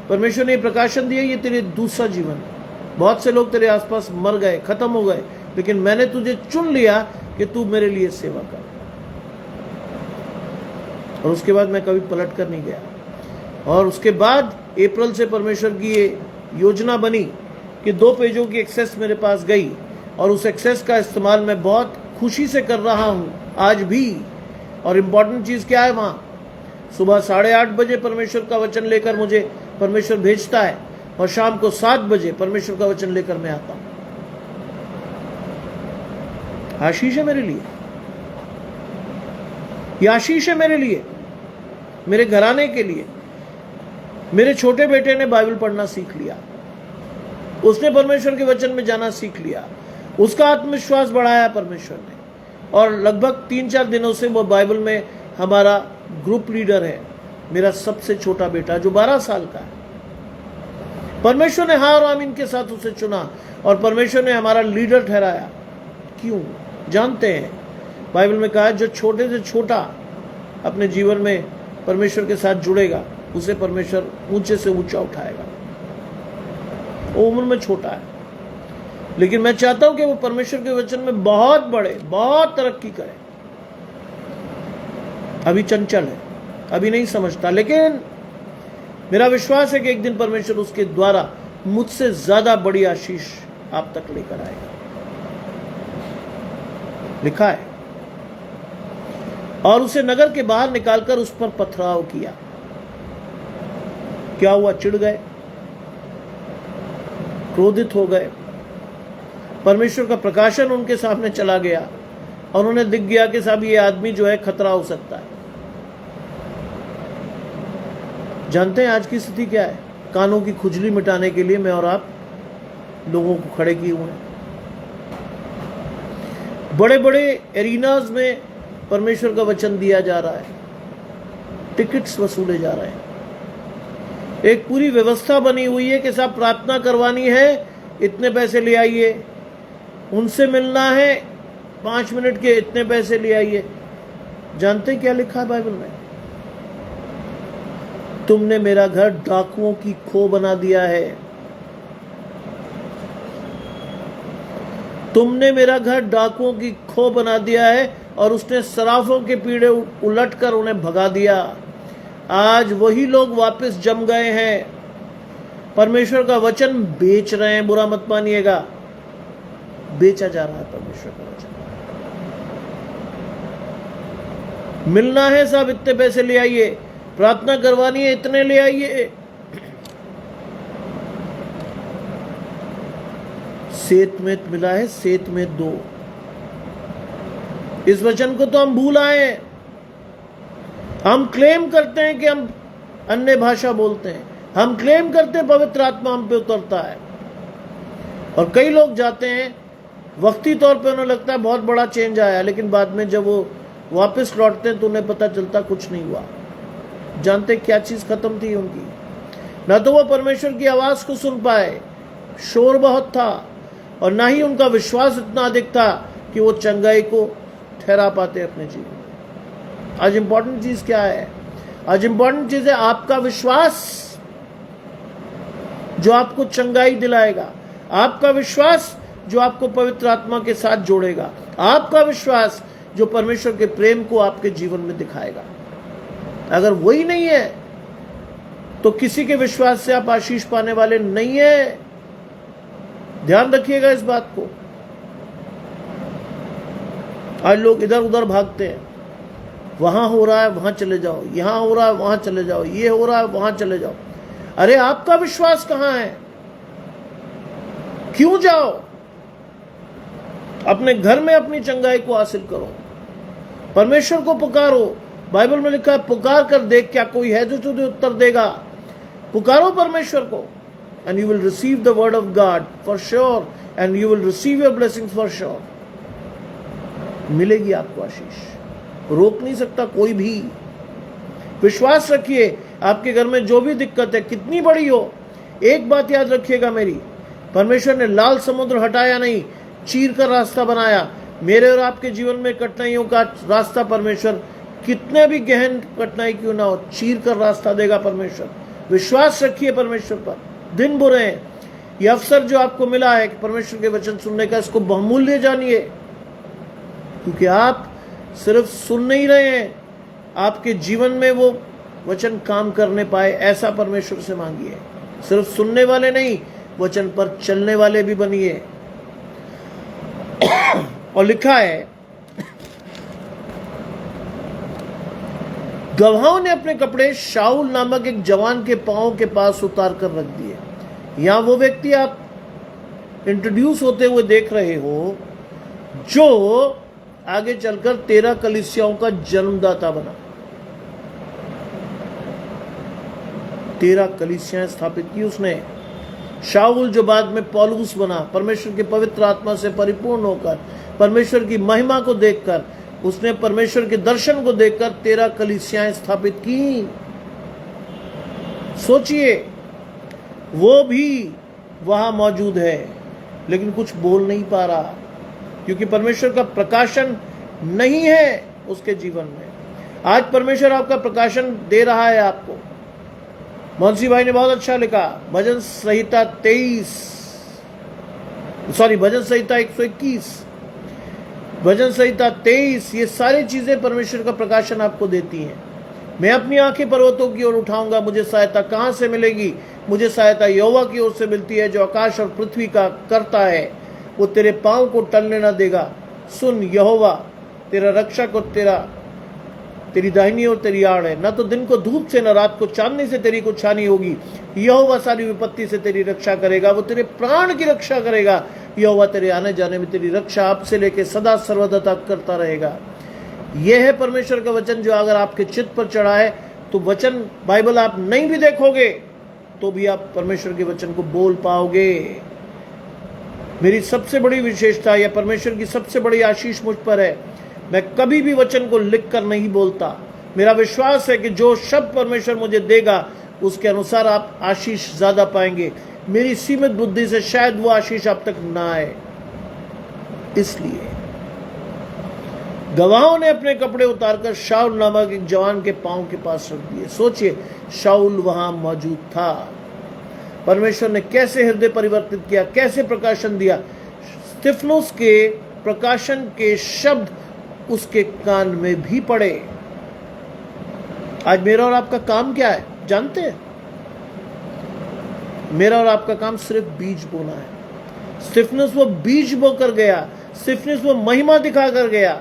परमेश्वर ने प्रकाशन दिया, ये तेरे दूसरा जीवन है। बहुत से लोग तेरे आसपास मर गए, खत्म हो गए, लेकिन मैंने तुझे चुन लिया कि तू मेरे लिए सेवा कर। और उसके बाद मैं कभी पलट कर नहीं गया। और उसके बाद अप्रैल से परमेश्वर की ये योजना बनी कि 2 पेजों की एक्सेस मेरे पास गई, और उस एक्सेस का इस्तेमाल मैं बहुत खुशी से कर रहा हूं आज भी। और इम्पॉर्टेंट चीज क्या है, वहां सुबह 8:30 बजे परमेश्वर का वचन लेकर मुझे परमेश्वर भेजता है, और शाम को 7 बजे परमेश्वर का वचन लेकर मैं आता हूं। आशीष है मेरे लिए, यह आशीष है मेरे लिए, मेरे घराने के लिए। मेरे छोटे बेटे ने बाइबल पढ़ना सीख लिया, उसने परमेश्वर के वचन में जाना सीख लिया, उसका आत्मविश्वास बढ़ाया परमेश्वर ने, और लगभग 3-4 दिनों से वो बाइबल में हमारा ग्रुप लीडर है। मेरा सबसे छोटा बेटा जो 12 साल का है, परमेश्वर ने हाँ और आमीन के साथ उसे चुना, और परमेश्वर ने हमारा लीडर ठहराया। क्यों? जानते हैं, बाइबल में कहा है जो छोटे से छोटा अपने जीवन में परमेश्वर के साथ जुड़ेगा, उसे परमेश्वर ऊंचे से ऊंचा उठाएगा। वो उम्र में छोटा है, लेकिन मैं चाहता हूं कि वो परमेश्वर के वचन में बहुत बढ़े, बहुत तरक्की करे। अभी चंचल है, अभी नहीं समझता, लेकिन मेरा विश्वास है कि एक दिन परमेश्वर उसके द्वारा मुझसे ज्यादा बड़ी आशीष आप तक लेकर आएगा। लिखा है, और उसे नगर के बाहर निकालकर उस पर पथराव किया। क्या हुआ? चिढ़ गए, क्रोधित हो गए। परमेश्वर का प्रकाशन उनके सामने चला गया, और उन्हें दिख गया कि साहब ये आदमी जो है खतरा हो सकता है। जानते हैं आज की स्थिति क्या है? कानों की खुजली मिटाने के लिए मैं और आप लोगों को खड़े किए हुए हैं। बड़े बड़े एरिनाज में परमेश्वर का वचन दिया जा रहा है, टिकट्स वसूले जा रहे हैं। एक पूरी व्यवस्था बनी हुई है कि साहब प्रार्थना करवानी है, इतने पैसे ले आइए, उनसे मिलना है 5 मिनट के, इतने पैसे ले आइए। जानते क्या लिखा है बाइबल में? तुमने मेरा घर डाकुओं की खो बना दिया है। तुमने मेरा घर डाकुओं की खो बना दिया है, और उसने सराफों के पीड़े उलटकर उन्हें भगा दिया। आज वही लोग वापस जम गए हैं, परमेश्वर का वचन बेच रहे हैं। बुरा मत मानिएगा, बेचा जा रहा है परमेश्वर का वचन। मिलना है साहब, इतने पैसे ले आइए, प्रार्थना करवानी है, इतने ले आइए। सेत में मिला है, सेत में 2। इस वचन को तो हम भूल आए। हम क्लेम करते हैं कि हम अन्य भाषा बोलते हैं, हम क्लेम करते हैं पवित्र आत्मा हम पे उतरता है, और कई लोग जाते हैं, वक्ती तौर पे उन्हें लगता है बहुत बड़ा चेंज आया, लेकिन बाद में जब वो वापस लौटते हैं तो उन्हें पता चलता कुछ नहीं हुआ। जानते क्या चीज खत्म थी उनकी? ना तो वो परमेश्वर की आवाज को सुन पाए, शोर बहुत था, और ना ही उनका विश्वास इतना अधिक था कि वो चंगाई को ठहरा पाते अपने जीवन में। आज इंपॉर्टेंट चीज क्या है? आज इंपॉर्टेंट चीज है आपका विश्वास, जो आपको चंगाई दिलाएगा, आपका विश्वास जो आपको पवित्र आत्मा के साथ जोड़ेगा, आपका विश्वास जो परमेश्वर के प्रेम को आपके जीवन में दिखाएगा। अगर वही नहीं है तो किसी के विश्वास से आप आशीष पाने वाले नहीं है। ध्यान रखिएगा इस बात को। आज लोग इधर उधर भागते हैं, वहां हो रहा है वहां चले जाओ, यहां हो रहा है वहां चले जाओ, ये हो रहा है वहां चले जाओ। अरे आपका विश्वास कहां है? क्यों जाओ? अपने घर में अपनी चंगाई को हासिल करो, परमेश्वर को पुकारो। बाइबल में लिखा है पुकार कर देख क्या कोई है जो तुझे उत्तर देगा। पुकारो परमेश्वर को, and you will receive the word of God for sure, and you will receive your blessings for sure. मिलेगी आपको आशीष, रोक नहीं सकता कोई भी। विश्वास रखिए, आपके घर में जो भी दिक्कत है कितनी बड़ी हो, एक बात याद रखिएगा मेरी, परमेश्वर ने लाल समुद्र हटाया नहीं, चीर कर रास्ता बनाया। मेरे और आपके जीवन में कठिनाइयों का रास्ता परमेश्वर, कितने भी गहन कठिनाई क्यों ना हो, चीर कर रास्ता देगा परमेश्वर। विश्वास रखिए परमेश्वर पर। दिन बुरे हैं, ये अवसर जो आपको मिला है कि परमेश्वर के वचन सुनने का, इसको बहुमूल्य जानिए, क्योंकि आप सिर्फ सुन नहीं रहे हैं, आपके जीवन में वो वचन काम करने पाए, ऐसा परमेश्वर से मांगिए। सिर्फ सुनने वाले नहीं, वचन पर चलने वाले भी बनिए। और लिखा है, गवाहों ने अपने कपड़े शाऊल नामक एक जवान के पांव के पास उतार कर रख दिए। यहां वो व्यक्ति आप इंट्रोड्यूस होते हुए देख रहे हो जो आगे चलकर 13 कलीसियाओं का जन्मदाता बना। 13 कलीसियाएं स्थापित की उसने। शाऊल जो बाद में पौलुस बना, परमेश्वर की पवित्र आत्मा से परिपूर्ण होकर, परमेश्वर की महिमा को देखकर, उसने परमेश्वर के दर्शन को देखकर 13 कलीसियाएं स्थापित की। सोचिए, वो भी वहां मौजूद है लेकिन कुछ बोल नहीं पा रहा, क्योंकि परमेश्वर का प्रकाशन नहीं है उसके जीवन में। आज परमेश्वर आपका प्रकाशन दे रहा है आपको। मोहनसी भाई ने बहुत अच्छा लिखा, भजन संहिता 121, भजन संहिता 23, ये सारी चीजें परमेश्वर का प्रकाशन आपको देती हैं। मैं अपनी आंखें पर्वतों की ओर उठाऊंगा, मुझे सहायता कहां से मिलेगी? मुझे सहायता यहोवा की ओर से मिलती है, जो आकाश और पृथ्वी का करता है। वो तेरे पांव को टलने न देगा। सुन, यहोवा तेरा रक्षक और तेरी दाहिनी और तेरी आड़ है। न तो दिन को धूप से, न रात को चांदनी से तेरी कुछ हानि होगी। यहोवा सारी विपत्ति से तेरी रक्षा करेगा, वो तेरे प्राण की रक्षा करेगा। यहोवा तेरे आने जाने में तेरी रक्षा अब से लेके सदा सर्वदा तक करता रहेगा। यह है परमेश्वर का वचन, जो अगर आपके चित्त पर चढ़ा है तो वचन, बाइबल आप नहीं भी देखोगे तो भी आप परमेश्वर के वचन को बोल पाओगे। मेरी सबसे बड़ी विशेषता या परमेश्वर की सबसे बड़ी आशीष मुझ पर है, मैं कभी भी वचन को लिख कर नहीं बोलता। मेरा विश्वास है कि जो शब्द परमेश्वर मुझे देगा उसके अनुसार आप आशीष ज्यादा पाएंगे। मेरी सीमित बुद्धि से शायद वो आशीष आप तक ना आए। इसलिए गवाहों ने अपने कपड़े उतारकर शाऊल नामक एक जवान के पांव के पास रख दिए। सोचिए, शाऊल वहां मौजूद था। परमेश्वर ने कैसे हृदय परिवर्तित किया, कैसे प्रकाशन दिया। स्तिफनुस के प्रकाशन के शब्द उसके कान में भी पड़े। आज मेरा और आपका काम क्या है जानते हैं? मेरा और आपका काम सिर्फ बीज बोना है। स्तिफनुस वो बीज बोकर गया, स्तिफनुस वो महिमा दिखा कर गया।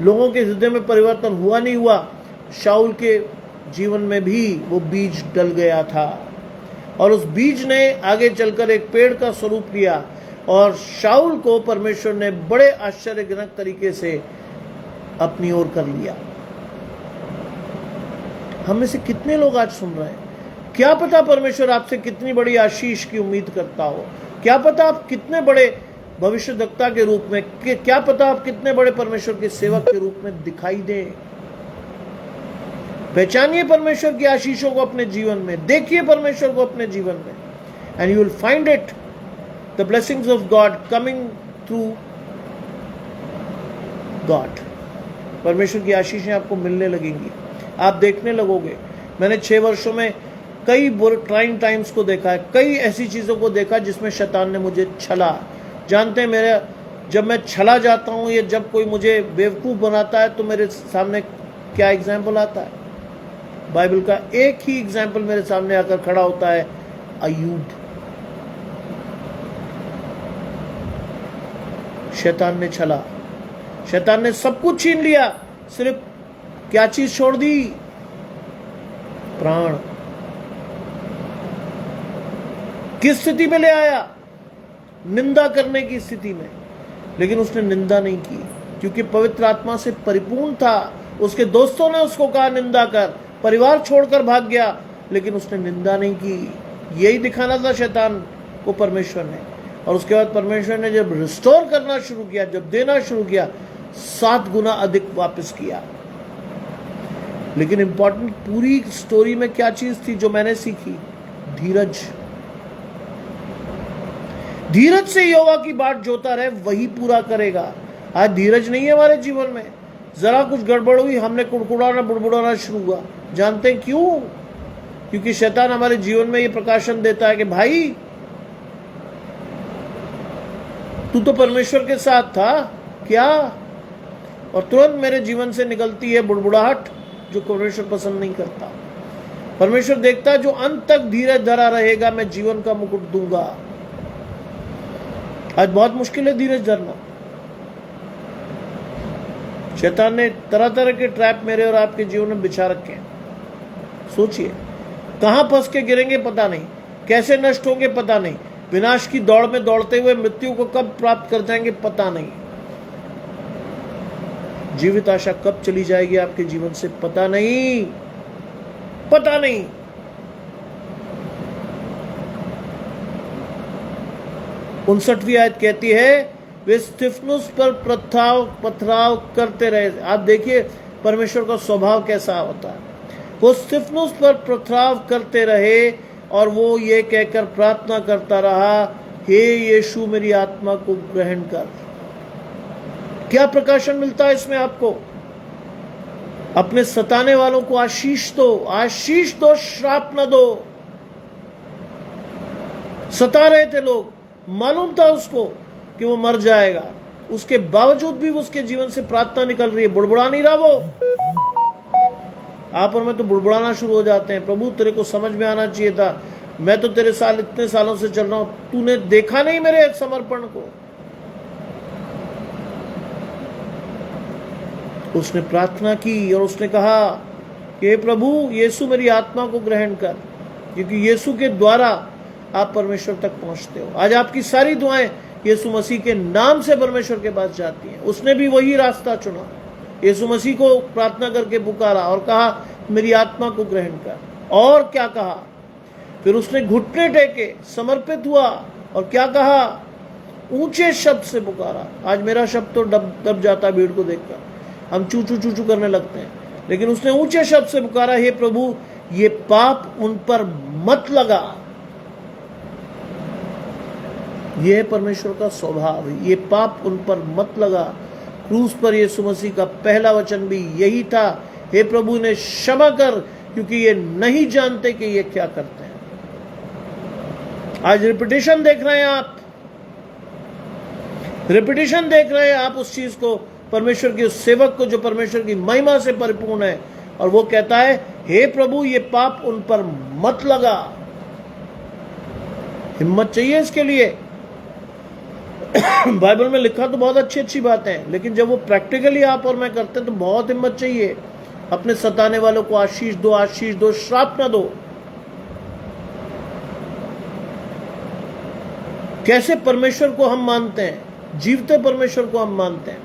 लोगों के हृदय में परिवर्तन हुआ नहीं हुआ, शाऊल के जीवन में भी वो बीज डल गया था और उस बीज ने आगे चलकर एक पेड़ का स्वरूप लिया और शाऊल को परमेश्वर ने बड़े आश्चर्यजनक तरीके से अपनी ओर कर लिया। हम में से कितने लोग आज सुन रहे हैं? क्या पता परमेश्वर आपसे कितनी बड़ी आशीष की उम्मीद करता हो। क्या पता आप कितने बड़े भविष्यद्वक्ता के रूप में, क्या पता आप कितने बड़े परमेश्वर के सेवक के रूप में दिखाई दें। पहचानिए परमेश्वर की आशीषों को अपने जीवन में, देखिए परमेश्वर को अपने जीवन में, and you will find it, the blessings of God coming through God. परमेश्वर की आशीषें आपको मिलने लगेंगी, आप देखने लगोगे। मैंने 6 वर्षों में कई ट्राइंग टाइम्स को देखा है, कई ऐसी चीजों को देखा जिसमें शैतान ने मुझे छला। जानते हैं, मेरे जब मैं छला जाता हूं या जब कोई मुझे बेवकूफ बनाता है तो मेरे सामने क्या एग्जाम्पल आता है? बाइबल का एक ही एग्जाम्पल मेरे सामने आकर खड़ा होता है, अय्यूब। शैतान ने छला, शैतान ने सब कुछ छीन लिया, सिर्फ क्या चीज छोड़ दी? प्राण। किस स्थिति में ले आया? निंदा करने की स्थिति में। लेकिन उसने निंदा नहीं की क्योंकि पवित्र आत्मा से परिपूर्ण था। उसके दोस्तों ने उसको कहा निंदा कर, परिवार छोड़कर भाग गया, लेकिन उसने निंदा नहीं की। यही दिखाना था शैतान को परमेश्वर ने। और उसके बाद परमेश्वर ने जब रिस्टोर करना शुरू किया, जब देना शुरू किया, 7 गुना अधिक वापस किया। लेकिन इंपॉर्टेंट पूरी स्टोरी में क्या चीज थी जो मैंने सीखी? धीरज। धीरज से यहोवा की बाट जोता रहे, वही पूरा करेगा। आज धीरज नहीं है हमारे जीवन में। जरा कुछ गड़बड़ हुई, हमने कुड़कुड़ाना बुड़बुड़ाना शुरू हुआ। जानते हैं क्यों? क्योंकि शैतान हमारे जीवन में ये प्रकाशन देता है कि भाई तू तो परमेश्वर के साथ था क्या? और तुरंत मेरे जीवन से निकलती है बुड़बुड़ाहट, जो परमेश्वर पसंद नहीं करता। परमेश्वर देखता है जो अंत तक धीरज धरा रहेगा, मैं जीवन का मुकुट दूंगा। आज बहुत मुश्किल है धीरज धरना। शैतान ने तरह तरह के ट्रैप मेरे और आपके जीवन में बिछा रखे हैं। सोचिए, कहां फंस के गिरेंगे पता नहीं, कैसे नष्ट होंगे पता नहीं, विनाश की दौड़ में दौड़ते हुए मृत्यु को कब प्राप्त कर जाएंगे पता नहीं, जीवित आशा कब चली जाएगी आपके जीवन से पता नहीं, पता नहीं। उनसठवीं आयत कहती है वे स्तिफनुस पर पथराव करते रहे। आप देखिए परमेश्वर का स्वभाव कैसा होता है। वो स्तिफनुस पर पथराव करते रहे और वो ये कहकर प्रार्थना करता रहा, हे यीशु मेरी आत्मा को ग्रहण कर। क्या प्रकाशन मिलता है इसमें आपको? अपने सताने वालों को आशीष दो, आशीष दो, श्राप न दो। सता रहे थे लोग, मालूम था उसको कि वो मर जाएगा, उसके बावजूद भी उसके जीवन से प्रार्थना निकल रही है। बुड़बुड़ा नहीं रहा वो। आप और मैं तो बुड़बुड़ाना शुरू हो जाते हैं, प्रभु तेरे को समझ में आना चाहिए था, मैं तो तेरे साथ इतने सालों से चल रहा हूं, तूने देखा नहीं मेरे समर्पण को। उसने प्रार्थना की और उसने कहा कि हे प्रभु यीशु मेरी आत्मा को ग्रहण कर, क्योंकि यीशु के द्वारा आप परमेश्वर तक पहुंचते हो। आज आपकी सारी दुआएं यीशु मसीह के नाम से परमेश्वर के पास जाती हैं। उसने भी वही रास्ता चुना, यीशु मसीह को प्रार्थना करके पुकारा और कहा मेरी आत्मा को ग्रहण कर। और क्या कहा? फिर उसने घुटने टेके, समर्पित हुआ और क्या कहा? ऊंचे शब्द से पुकारा। आज मेरा शब्द तो दब जाता भीड़ को देखकर, हम चू चू चू चू करने लगते हैं, लेकिन उसने ऊंचे शब्द से पुकारा, हे प्रभु ये पाप उन पर मत लगा। यह है परमेश्वर का स्वभाव, ये पाप उन पर मत लगा। क्रूस पर यीशु मसीह का पहला वचन भी यही था, हे प्रभु ने क्षमा कर, क्योंकि ये नहीं जानते कि ये क्या करते हैं। आज रिपीटिशन देख रहे हैं आप, रिपीटिशन देख रहे हैं आप उस चीज को, परमेश्वर के उस सेवक को जो परमेश्वर की महिमा से परिपूर्ण है, और वो कहता है हे प्रभु ये पाप उन पर मत लगा। हिम्मत चाहिए इसके लिए। बाइबल में लिखा तो बहुत अच्छी अच्छी बातें हैं, लेकिन जब वो प्रैक्टिकली आप और मैं करते हैं तो बहुत हिम्मत चाहिए। अपने सताने वालों को आशीष दो, आशीष दो, श्राप ना दो। कैसे परमेश्वर को हम मानते हैं, जीवते परमेश्वर को हम मानते हैं,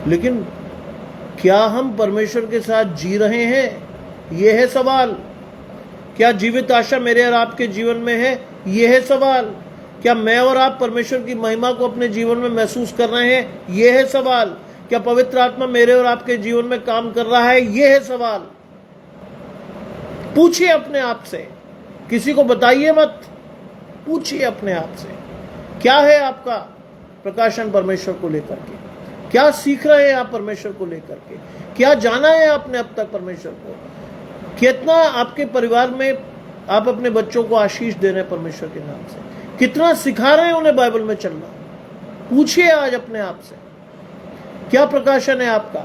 लेकिन क्या हम परमेश्वर के साथ जी रहे हैं? यह है सवाल। क्या जीवित आशा मेरे और आपके जीवन में है? यह है सवाल। क्या मैं और आप परमेश्वर की महिमा को अपने जीवन में महसूस कर रहे हैं? यह है सवाल। क्या पवित्र आत्मा मेरे और आपके जीवन में काम कर रहा है? यह है सवाल। पूछिए अपने आप से, किसी को बताइए मत, पूछिए अपने आप से, क्या है आपका प्रकाशन परमेश्वर को लेकर के? क्या सीख रहे हैं आप परमेश्वर को लेकर के? क्या जाना है आपने अब तक परमेश्वर को? कितना आपके परिवार में आप अपने बच्चों को आशीष दे रहे हैं परमेश्वर के नाम से? कितना सिखा रहे हैं उन्हें बाइबल में चलना? पूछिए आज अपने आप से, क्या प्रकाशन है आपका?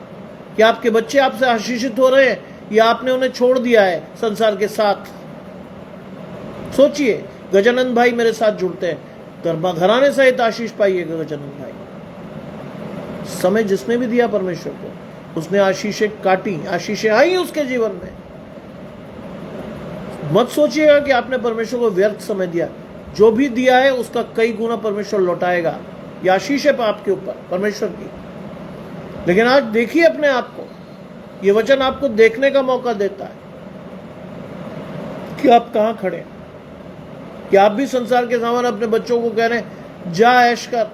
क्या आपके बच्चे आपसे आशीषित हो रहे हैं या आपने उन्हें छोड़ दिया है संसार के साथ? सोचिए। गजानंद भाई मेरे साथ जुड़ते हैं, घराने सहित आशीष पाइएगा गजानंद भाई। समय जिसने भी दिया परमेश्वर को, उसने आशीषें काटी, आशीषें आई उसके जीवन में। मत सोचिएगा कि आपने परमेश्वर को व्यर्थ समय दिया। जो भी दिया है उसका कई गुना परमेश्वर लौटाएगा। यह आशीष है आपके ऊपर परमेश्वर की। लेकिन आज देखिए अपने आप को, यह वचन आपको देखने का मौका देता है कि आप कहां खड़े हैं। कि आप भी संसार के सामने अपने बच्चों को कह रहे हैं जा ऐश कर,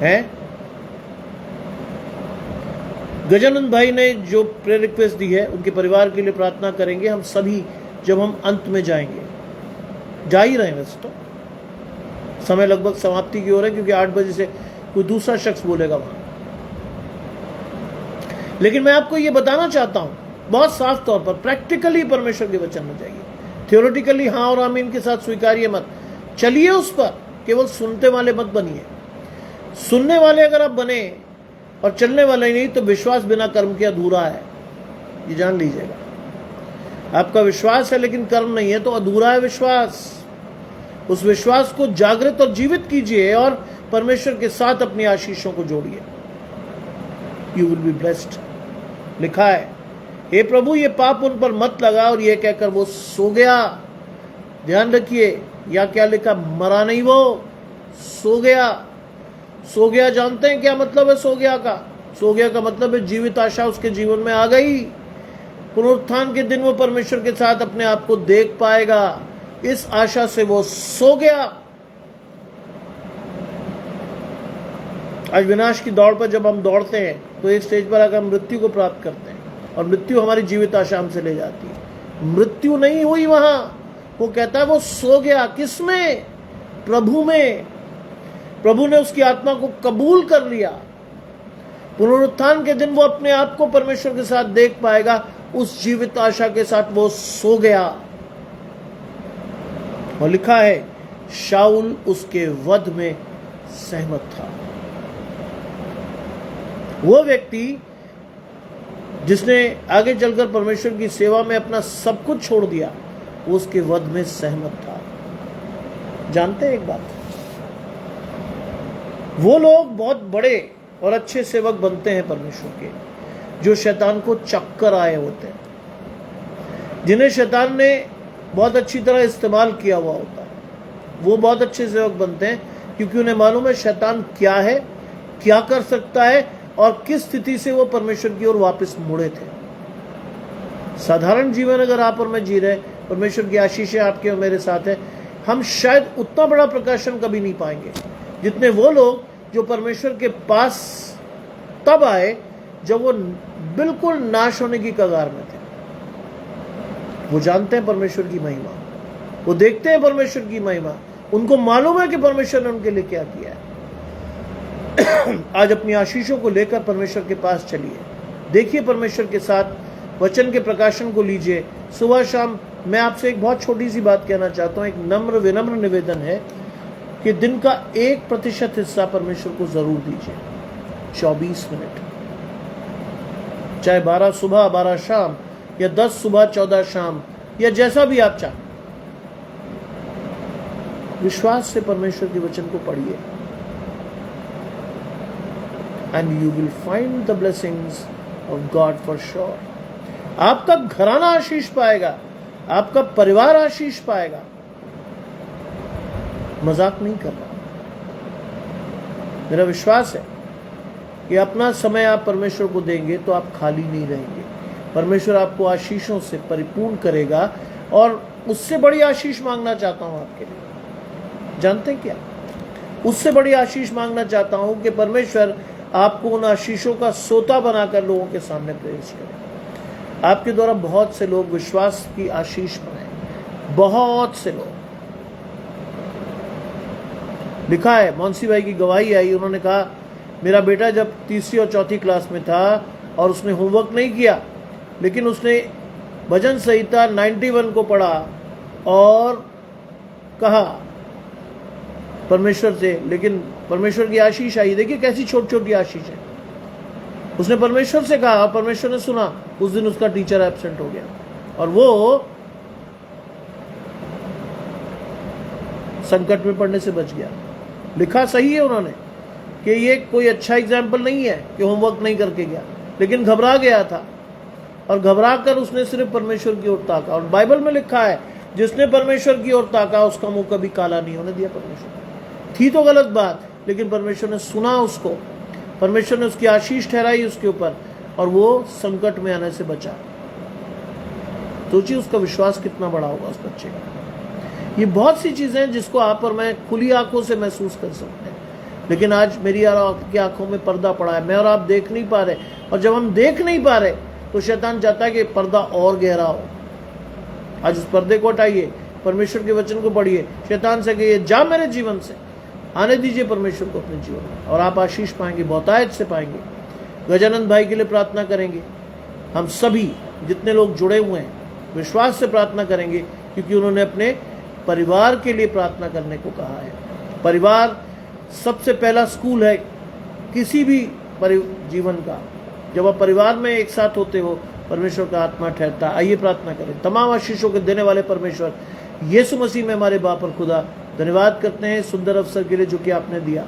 हैं? गजानंद भाई ने जो प्रेयर रिक्वेस्ट दी है, उनके परिवार के लिए प्रार्थना करेंगे हम सभी जब हम अंत में जाएंगे। जा ही रहे हैं वैसे तो, समय लगभग समाप्ति की ओर है, क्योंकि 8 बजे से कोई दूसरा शख्स बोलेगा वहां। लेकिन मैं आपको यह बताना चाहता हूं बहुत साफ तौर पर, प्रैक्टिकली परमेश्वर के वचन में जाइए। थियोरेटिकली हाँ और आमीन के साथ स्वीकारिए मत, चलिए उस पर केवल सुनते वाले मत बनिए। सुनने वाले अगर आप बने और चलने वाले नहीं, तो विश्वास बिना कर्म के अधूरा है, ये जान लीजिएगा। आपका विश्वास है लेकिन कर्म नहीं है तो अधूरा है विश्वास। उस विश्वास को जागृत और जीवित कीजिए और परमेश्वर के साथ अपनी आशीषों को जोड़िए। You will be blessed. लिखा है, हे प्रभु ये पाप उन पर मत लगा, और ये कहकर वो सो गया। ध्यान रखिए, या क्या लिखा, मरा नहीं, वो सो गया। सो गया जानते हैं क्या मतलब है सो गया का? सो गया का मतलब है जीवित आशा उसके जीवन में आ गई। पुनरुत्थान के दिन वो परमेश्वर के साथ अपने आप को देख पाएगा। इस आशा से वो सो गया। आज विनाश की दौड़ पर जब हम दौड़ते हैं तो एक स्टेज पर आकर हम मृत्यु को प्राप्त करते हैं, और मृत्यु हमारी जीवित आशा हमसे ले जाती है। मृत्यु नहीं हुई वहां, वो कहता है वो सो गया। किसमें? प्रभु में। प्रभु ने उसकी आत्मा को कबूल कर लिया। पुनरुत्थान के दिन वो अपने आप को परमेश्वर के साथ देख पाएगा। उस जीवित आशा के साथ वो सो गया। और लिखा है, शाऊल उसके वध में सहमत था। वो व्यक्ति जिसने आगे चलकर परमेश्वर की सेवा में अपना सब कुछ छोड़ दिया, वो उसके वध में सहमत था। जानते हैं एक बात, वो लोग बहुत बड़े और अच्छे सेवक बनते हैं परमेश्वर के, जो शैतान को चक्कर आए होते हैं, जिन्हें शैतान ने बहुत अच्छी तरह इस्तेमाल किया हुआ होता है। वो बहुत अच्छे सेवक बनते हैं क्योंकि उन्हें मालूम है शैतान क्या है, क्या कर सकता है और किस स्थिति से वो परमेश्वर की ओर वापस मुड़े थे। साधारण जीवन अगर आप और मैं जी रहे, परमेश्वर की आशीषें आपके और मेरे साथ है, हम शायद उतना बड़ा प्रकाशन कभी नहीं पाएंगे जितने वो लोग जो परमेश्वर के पास तब आए जब वो बिल्कुल नाश होने की कगार में थे। वो जानते हैं परमेश्वर की महिमा, वो देखते हैं परमेश्वर की महिमा, उनको मालूम है कि परमेश्वर ने उनके लिए क्या किया है। आज अपनी आशीषों को लेकर परमेश्वर के पास चलिए, देखिए परमेश्वर के साथ वचन के प्रकाशन को लीजिए। सुबह शाम मैं आपसे एक बहुत छोटी सी बात कहना चाहता हूँ, एक नम्र विनम्र निवेदन है कि दिन का 1% हिस्सा परमेश्वर को जरूर दीजिए। 24 मिनट, चाहे 12 सुबह 12 शाम, या 10 सुबह 14 शाम, या जैसा भी आप चाहें, विश्वास से परमेश्वर के वचन को पढ़िए। And you will find the blessings of God for sure. आपका घराना आशीष पाएगा, आपका परिवार आशीष पाएगा। मजाक नहीं कर रहा। मेरा विश्वास है कि अपना समय आप परमेश्वर को देंगे तो आप खाली नहीं रहेंगे। परमेश्वर आपको आशीषों से परिपूर्ण करेगा, और उससे बड़ी आशीष मांगना चाहता हूं आपके लिए। जानते हैं क्या? उससे बड़ी आशीष मांगना चाहता हूं कि परमेश्वर आपको उन आशीषों का सोता बनाकर लोगों के सामने पेश करें। आपके द्वारा बहुत से लोग विश्वास की आशीष पाए, बहुत से लोग। लिखा है, मौंसी भाई की गवाही आई, उन्होंने कहा मेरा बेटा जब तीसरी और चौथी क्लास में था और उसने होमवर्क नहीं किया, लेकिन उसने भजन संहिता 91 को पढ़ा और कहा परमेश्वर से, लेकिन परमेश्वर की आशीष आई। देखिए कैसी छोटी छोटी आशीष है। उसने परमेश्वर से कहा, परमेश्वर ने सुना। उस दिन उसका टीचर एब्सेंट हो गया और वो संकट में पड़ने से बच गया। लिखा सही है उन्होंने कि ये कोई अच्छा एग्जाम्पल नहीं है कि होमवर्क नहीं करके गया, लेकिन घबरा गया था और घबरा कर उसने सिर्फ परमेश्वर की ओर ताका। और बाइबल में लिखा है, जिसने परमेश्वर की ओर ताका उसका मुंह कभी काला नहीं होने दिया परमेश्वर। थी तो गलत बात, लेकिन परमेश्वर ने सुना उसको, परमेश्वर ने उसकी आशीष ठहराई उसके ऊपर, और वो संकट में आने से बचा। सोचिए उसका विश्वास कितना बड़ा होगा उस बच्चे का। ये बहुत सी चीजें हैं जिसको आप और मैं खुली आंखों से महसूस कर सकते हैं, लेकिन आज मेरी और आपकी आंखों में पर्दा पड़ा है। मैं और आप देख नहीं पा रहे, और जब हम देख नहीं पा रहे तो शैतान चाहता है कि पर्दा और गहरा हो। आज उस पर्दे को हटाइए, परमेश्वर के वचन को पढ़िए, शैतान से कहिए जा मेरे जीवन से, आने दीजिए परमेश्वर को अपने जीवन में, और आप आशीष पाएंगे, बहुतायत से पाएंगे। गजानंद भाई के लिए प्रार्थना करेंगे। हम सभी जितने लोग जुड़े हुए हैं विश्वास से प्रार्थना करेंगे, क्योंकि उन्होंने अपने परिवार के लिए प्रार्थना करने को कहा है। परिवार सबसे पहला स्कूल है किसी भी जीवन का। जब आप परिवार में एक साथ होते हो, परमेश्वर का आत्मा ठहरता। आइए प्रार्थना करें। तमाम आशीषों के देने वाले परमेश्वर यीशु मसीह में हमारे बाप और खुदा, धन्यवाद करते हैं सुंदर अवसर के लिए जो कि आपने दिया।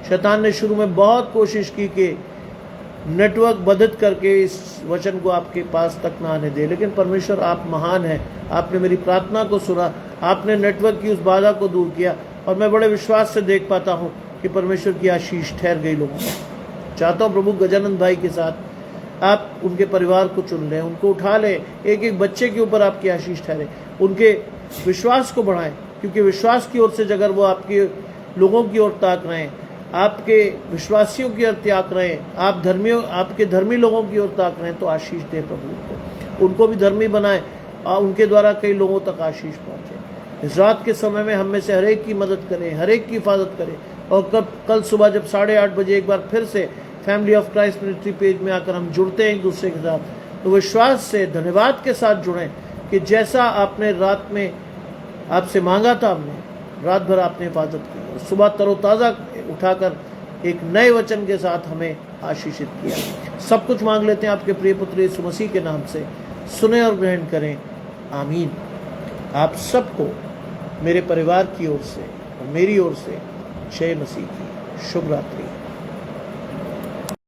शैतान ने शुरू में बहुत कोशिश की कि नेटवर्क बदद करके इस वचन को आपके पास तक ना आने दे, लेकिन परमेश्वर आप महान हैं। आपने मेरी प्रार्थना को सुना, आपने नेटवर्क की उस बाधा को दूर किया और मैं बड़े विश्वास से देख पाता हूँ कि परमेश्वर की आशीष ठहर गई लोगों में। चाहता हूँ प्रभु गजानंद भाई के साथ आप उनके परिवार को चुन लें, उनको उठा लें, एक एक बच्चे के ऊपर आपकी आशीष ठहरे, उनके विश्वास को बढ़ाएं, क्योंकि विश्वास की ओर से अगर वो आपके लोगों की ओर ताक रहे हैं, आपके विश्वासियों की ओर ताक रहे हैं, आप धर्मियों आपके धर्मी लोगों की ओर ताक रहे हैं, तो आशीष दें प्रभु उनको भी धर्मी बनाएं और उनके द्वारा कई लोगों तक आशीष पहुँचे। इस रात के समय में हम में से हर एक की मदद करें, हर एक की हिफाजत करें, और कल सुबह जब 8:30 बजे एक बार फिर से family of Christ ministry page में आकर हम जुड़ते हैं एक दूसरे के साथ, तो विश्वास से धन्यवाद के साथ जुड़ें कि जैसा आपने रात में आपसे मांगा था, हमने रात भर आपने हिफाजत की और सुबह तरोताज़ा उठाकर एक नए वचन के साथ हमें आशीषित किया। सब कुछ मांग लेते हैं आपके प्रिय पुत्र यीशु मसीह के नाम से, सुने और ग्रहण करें, आमीन। आप सबको मेरे परिवार की ओर से और मेरी ओर से जय मसीह की शुभ रात्रि।